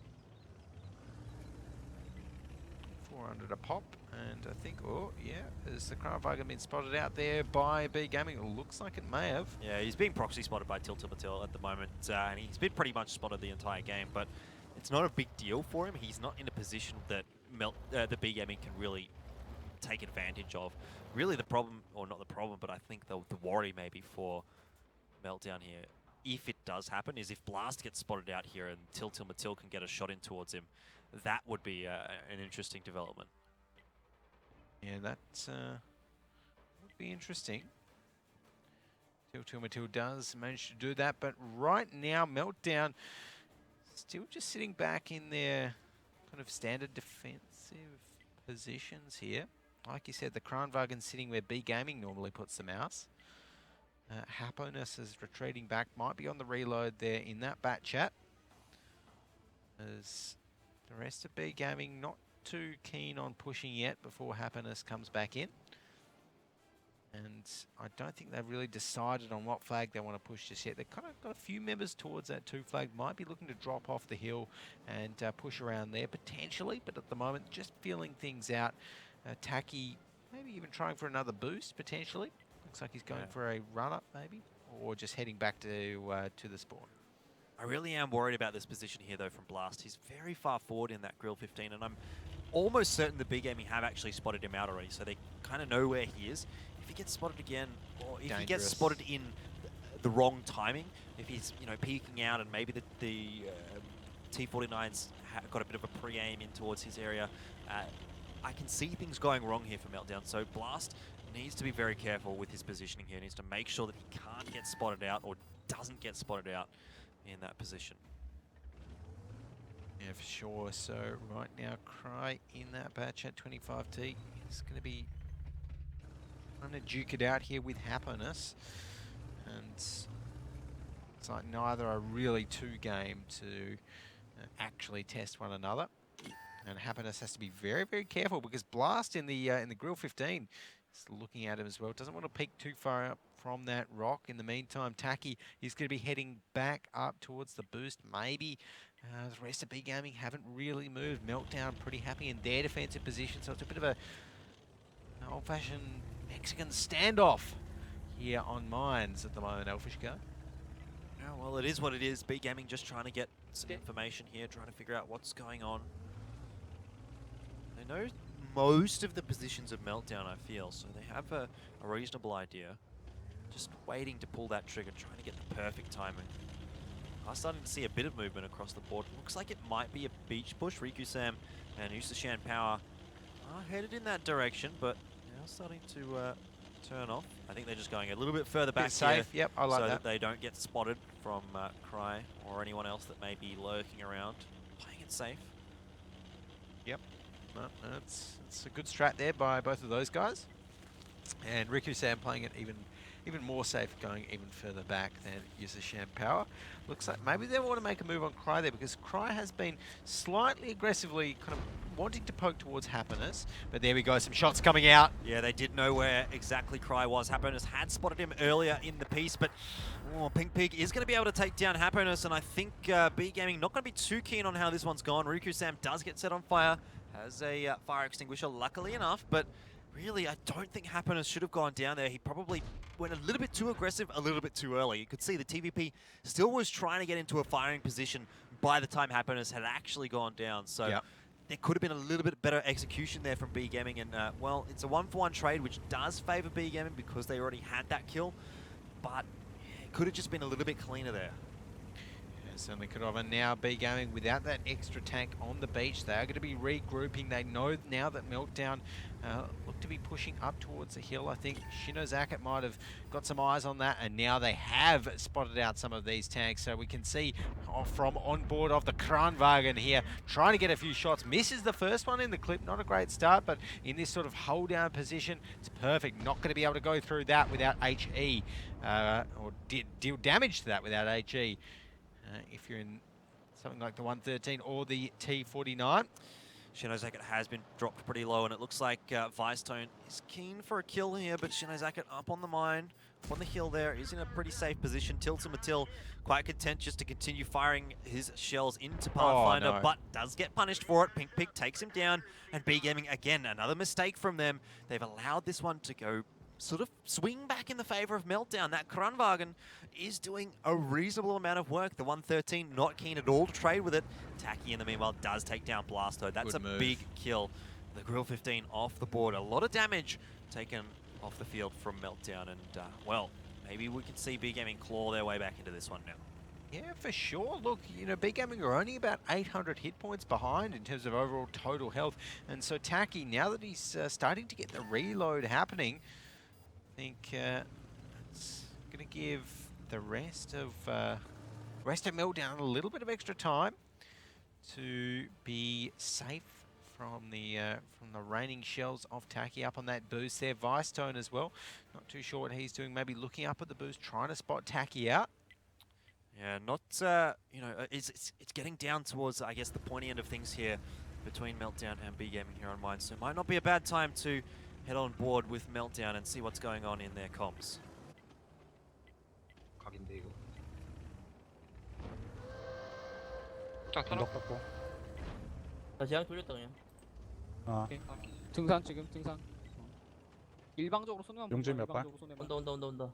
400 a pop, and I think, has the Kranwagen been spotted out there by B Gaming? It looks like it may have. Yeah, he's being proxy spotted by Tiltimatil at the moment, and he's been pretty much spotted the entire game, but it's not a big deal for him. He's not in a position that the B Gaming can really take advantage of. Really the problem, or not the problem, but I think the worry maybe for Meltdown here, if it does happen, is if Blast gets spotted out here and Matil can get a shot in towards him. That would be an interesting development. Yeah, that would be interesting. Matil does manage to do that, but right now Meltdown still just sitting back in their kind of standard defensive positions here. Like you said, the Kranwagen sitting where B Gaming normally puts the mouse. Happiness is retreating back, might be on the reload there in that bat chat. As the rest of B Gaming not too keen on pushing yet before Happiness comes back in. And I don't think they've really decided on what flag they want to push just yet. They've kind of got a few members towards that 2 flag, might be looking to drop off the hill and push around there potentially, but at the moment just feeling things out. Taki maybe even trying for another boost potentially. Looks like he's going for a run-up maybe, or just heading back to the spawn. I really am worried about this position here though from Blast. He's very far forward in that Grill 15, and I'm almost certain the B Gaming have actually spotted him out already, so they kind of know where he is. If he gets spotted again, or if he gets spotted in the wrong timing, if he's peeking out and maybe the T49's got a bit of a pre-aim in towards his area, I can see things going wrong here for Meltdown. So Blast needs to be very careful with his positioning here. He needs to make sure that he can't get spotted out or doesn't get spotted out in that position. Yeah, for sure. So right now, Cry in that batch at 25T is going to be trying to duke it out here with Happiness. And it's like neither are really too game to actually test one another. And Happiness has to be very, very careful because Blast in the Grill 15 is looking at him as well. Doesn't want to peek too far up from that rock. In the meantime, Taki is going to be heading back up towards the boost. Maybe the rest of B Gaming haven't really moved. Meltdown pretty happy in their defensive position, so it's a bit of an old-fashioned Mexican standoff here on Mines at the moment, Elfish Go. Yeah, well, it is what it is. B Gaming just trying to get some information here, trying to figure out what's going on. They know most of the positions of Meltdown, I feel, so they have a reasonable idea. Just waiting to pull that trigger, trying to get the perfect timing. I'm starting to see a bit of movement across the board. Looks like it might be a beach push. Riku Sam and Usashan Power are headed in that direction, but now starting to turn off. I think they're just going a little bit further back safe. Yep, I like so that. they don't get spotted from Cry or anyone else that may be lurking around. Playing it safe. Yep. No, it's a good strat there by both of those guys. And Riku Sam playing it even more safe, going even further back than Usashan Power. Looks like maybe they want to make a move on Cry there because Cry has been slightly aggressively kind of wanting to poke towards Happiness. But there we go, some shots coming out. Yeah, they did know where exactly Cry was. Happiness had spotted him earlier in the piece, but Pink Pig is going to be able to take down Happiness, and I think B Gaming not going to be too keen on how this one's gone. Riku Sam does get set on fire, has a fire extinguisher, luckily enough, but really, I don't think Happiness should have gone down there. He probably went a little bit too aggressive, a little bit too early. You could see the TVP still was trying to get into a firing position by the time Happiness had actually gone down. So there could have been a little bit better execution there from B Gaming. And, well, it's a 1-for-1 trade, which does favor B Gaming because they already had that kill. But it could have just been a little bit cleaner there. Certainly could have. And now B Gaming, without that extra tank on the beach, they are going to be regrouping. They know now that Meltdown look to be pushing up towards the hill. I think Shinozaka might have got some eyes on that, and now they have spotted out some of these tanks. So we can see from on board of the Kranwagen here, trying to get a few shots. Misses the first one in the clip. Not a great start, but in this sort of hold down position, it's perfect. Not going to be able to go through that without HE, or deal damage to that without HE. If you're in something like the 113 or the T49. Shinozaka has been dropped pretty low, and it looks like Vicetone is keen for a kill here, but Shinozaka up on the mine, up on the hill there, is in a pretty safe position. Matil quite content just to continue firing his shells into Pathfinder, but does get punished for it. Pink Pig takes him down, and B Gaming, again, another mistake from them. They've allowed this one to go sort of swing back in the favor of Meltdown. That Kranwagen is doing a reasonable amount of work. The 113 not keen at all to trade with it. Taki, in the meanwhile, does take down Blasto. That's a big kill. The Grill 15 off the board. A lot of damage taken off the field from Meltdown, and well, maybe we can see B-Gaming claw their way back into this one now. Yeah, for sure. Look, you know, B-Gaming are only about 800 hit points behind in terms of overall total health. And so Taki, now that he's starting to get the reload happening, I think it's going to give the rest of Meltdown a little bit of extra time to be safe from the raining shells of Taki up on that boost there. Vice Tone as well. Not too sure what he's doing. Maybe looking up at the boost, trying to spot Taki out. Yeah, not, you know, it's getting down towards, I guess, the pointy end of things here between Meltdown and B-Gaming here on Mine, so it might not be a bad time to head on board with Meltdown and see what's going on in their comms. 각인데 이거. 깎고. 나 제약 돌렸다 그냥. 오케이. 등산 지금 등산. 일방적으로 쏘면 용질 몇 발? 온다.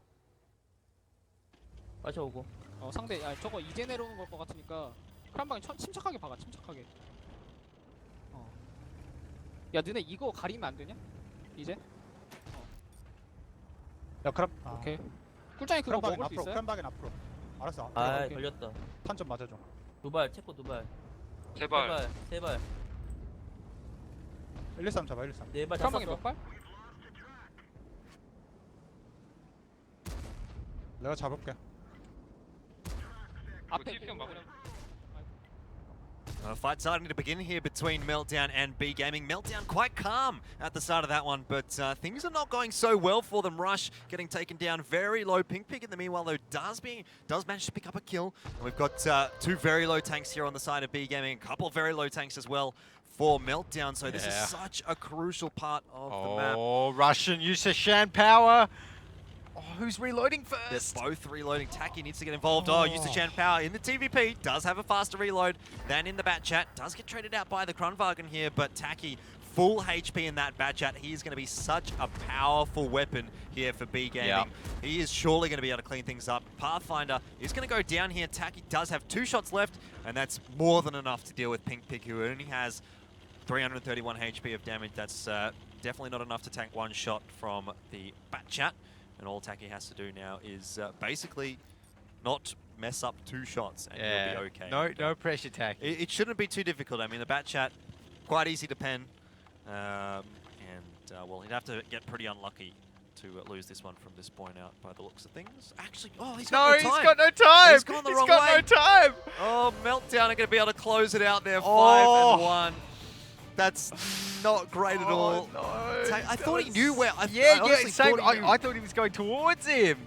빠져오고. 상대 저거 이제 내려오는 걸 것 같으니까 크란방이 침착하게 박아 침착하게. 야 너네 이거 가리면 안 되냐? 이제? 야 크랍. 오케이. 꿀장이 그거 크랍박인 먹을 수 앞으로. 있어요? 크랍박인 앞으로. 알았어. 아 오케이. 걸렸다. 탄 좀 맞아줘. 두발 체코 두발. 제발. 세발. 113 잡아 113. 네발 다 크란방이 쐈어. 몇 발? 내가 잡을게. 앞에 TPM 막으려. Fight starting to begin here between Meltdown and B-Gaming. Meltdown quite calm at the start of that one, but things are not going so well for them. Rush getting taken down very low. Pink Pig in the meanwhile, though, does manage to pick up a kill. And we've got two very low tanks here on the side of B-Gaming, a couple of very low tanks as well for Meltdown. So this is such a crucial part of the map. Oh, Russian use of Shan power. Oh, who's reloading first? They're both reloading. Taki needs to get involved. Oh, use the Chan power in the TVP. Does have a faster reload than in the Bat Chat. Does get traded out by the Krunvagen here, but Taki, full HP in that Bat Chat. He is going to be such a powerful weapon here for B-Gaming. Yep. He is surely going to be able to clean things up. Pathfinder is going to go down here. Taki does have 2 shots left, and that's more than enough to deal with Pink Pig, who only has 331 HP of damage. That's definitely not enough to tank 1 shot from the Bat Chat. And all Taki has to do now is basically not mess up 2 shots, and he'll be okay. No pressure, Taki. It shouldn't be too difficult. I mean, the Bat Chat, quite easy to pen. Well, he'd have to get pretty unlucky to lose this one from this point out by the looks of things. Actually, oh, he's got no time. He's got no time. He's gone the wrong way. no time. Oh, Meltdown are going to be able to close it out there, 5 and 1. That's not great at all. No. I thought he knew where. I Same. thought he knew. I thought he was going towards him.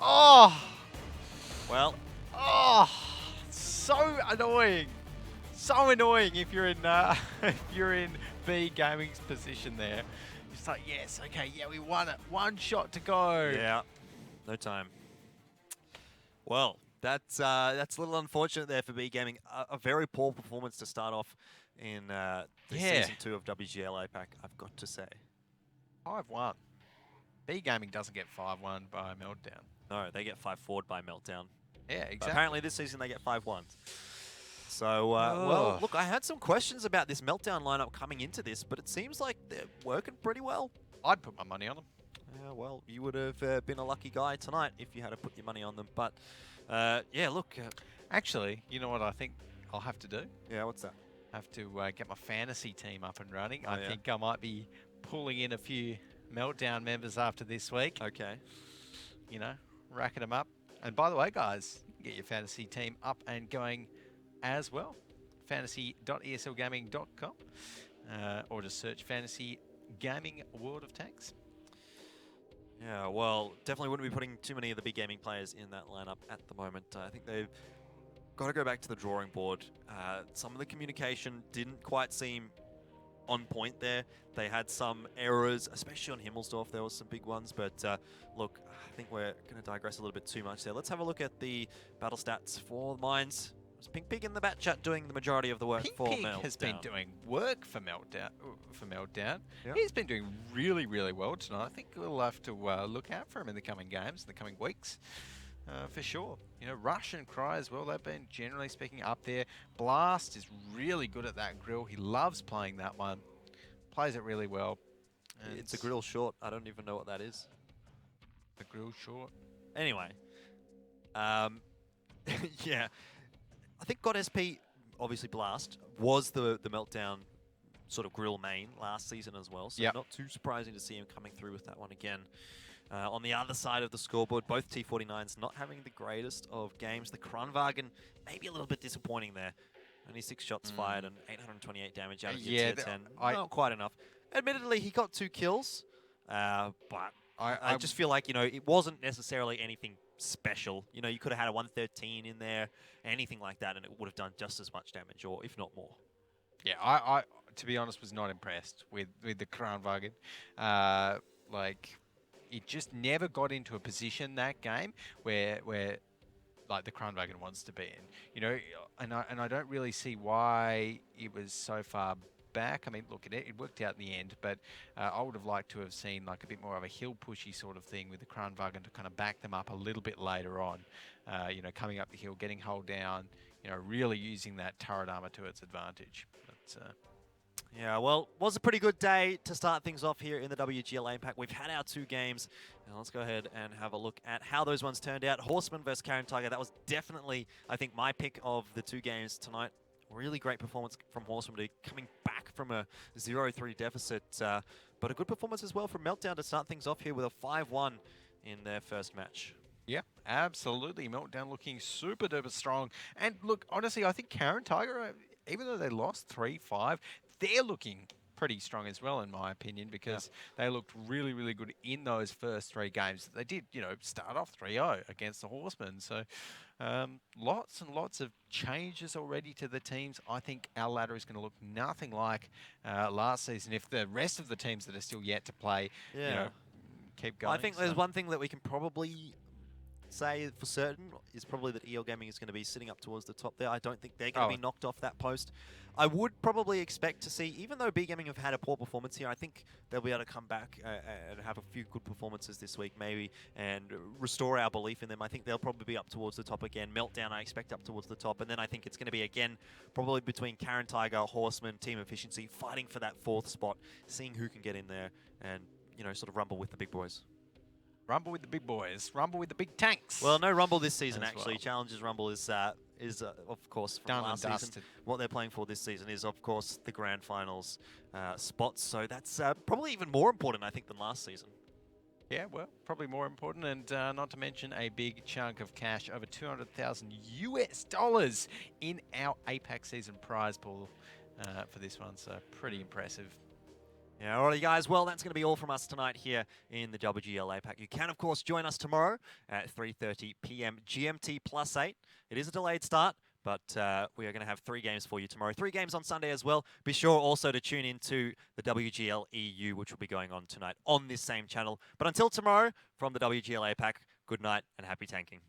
Oh. Well, So annoying. So annoying if you're in B-Gaming's position there. It's like, yes, okay, yeah, we won it. 1 shot to go. yeah, no time. Well, that's a little unfortunate there for B-Gaming. A very poor performance to start off in Season 2 of WGL APAC, I've got to say. 5-1. B-Gaming doesn't get 5-1 by Meltdown. No, they get 5-4'd by Meltdown. Yeah, But exactly. apparently this season they get 5-1s. So, well, look, I had some questions about this Meltdown lineup coming into this, but it seems like they're working pretty well. I'd put my money on them. Yeah, well, you would have been a lucky guy tonight if you had to put your money on them. But, yeah, look. Actually, you know what I think I'll have to do? Yeah, what's that? Have to get my fantasy team up and running. Oh, I think I might be pulling in a few Meltdown members after this week. Okay. You know, racking them up. And by the way, guys, you can get your fantasy team up and going as well. fantasy.eslgaming.com or just search Fantasy Gaming World of Tanks. Yeah, well, definitely wouldn't be putting too many of the big gaming players in that lineup at the moment. I think they've got to go back to the drawing board. Some of the communication didn't quite seem on point there. They had some errors, especially on Himmelsdorf. There was some big ones, but look, I think we're going to digress a little bit too much there. Let's have a look at the battle stats for the Mines. It was Pink Pig in the Bat Chat doing the majority of the work for Pink Meltdown. Pig has been doing work for Meltdown. Yep. He's been doing really, really well tonight. I think we'll have to look out for him in the coming games, in the coming weeks. For sure. You know, Rush and Cry as well, they've been generally speaking up there. Blast is really good at that grill. He loves playing that one. plays it really well. It's a grill short. I don't even know what that is. A grill short. Anyway, yeah, I think God SP, obviously Blast, was the Meltdown sort of grill main last season as well, so Yep. not too surprising to see him coming through with that one again. On the other side of the scoreboard, both T49s not having the greatest of games. The Kranwagen maybe a little bit disappointing there. Only 6 shots fired and 828 damage out of your Yeah, tier 10. I- Not quite enough. Admittedly, he got 2 kills, but I just feel like, it wasn't necessarily anything special. You could have had a 113 in there, anything like that, and it would have done just as much damage, or if not more. Yeah, I to be honest, was not impressed with the Kranwagen. Like, it just never got into a position that game where like the Kranwagen wants to be in. And I don't really see why it was so far back. I mean, look, it worked out in the end, but I would have liked to have seen like a bit more of a hill pushy sort of thing with the Kranwagen to kind of back them up a little bit later on. Coming up the hill, getting hull down, really using that turret armor to its advantage. But, Yeah, well, was a pretty good day to start things off here in the WGL APAC. We've had our 2 games. Now let's go ahead and have a look at how those ones turned out. Horseman versus Karen Tiger. That was definitely, I think, my pick of the 2 games tonight. Really great performance from Horseman, coming back from a 0-3 deficit. But a good performance as well from Meltdown to start things off here with a 5-1 in their first match. yeah, absolutely. Meltdown looking super duper strong. And look, honestly, I think Karen Tiger, even though they lost 3-5, they're looking pretty strong as well, in my opinion, because they looked really, really good in those first 3 games. They did, start off 3-0 against the Horsemen. So lots and lots of changes already to the teams. I think our ladder is going to look nothing like last season if the rest of the teams that are still yet to play, keep going. I think there's one thing that we can probably say for certain is probably that EL Gaming is going to be sitting up towards the top there. I don't think they're going to be knocked off that post. I would probably expect to see, even though B Gaming have had a poor performance here, I think they'll be able to come back and have a few good performances this week maybe and restore our belief in them. I think they'll probably be up towards the top again. Meltdown I expect up towards the top, and then I think it's going to be again probably between Karen Tiger, Horseman, Team Efficiency fighting for that 4th spot, seeing who can get in there and sort of rumble with the big boys. Rumble with the big boys. Rumble with the big tanks. Well, no Rumble this season, As actually. well. Challengers Rumble is of course, from Done last and season. dusted. What they're playing for this season is, of course, the Grand Finals spots. So that's probably even more important, I think, than last season. Yeah, well, probably more important, and not to mention a big chunk of cash, over $200,000 US in our APAC season prize pool for this one. So pretty impressive. Yeah, alrighty guys, well that's going to be all from us tonight here in the WGL APAC. You can of course join us tomorrow at 3:30 PM GMT +8. It is a delayed start, but we are going to have 3 games for you tomorrow. 3 games on Sunday as well. Be sure also to tune into the WGL EU, which will be going on tonight on this same channel. But until tomorrow, from the WGL APAC, good night and happy tanking.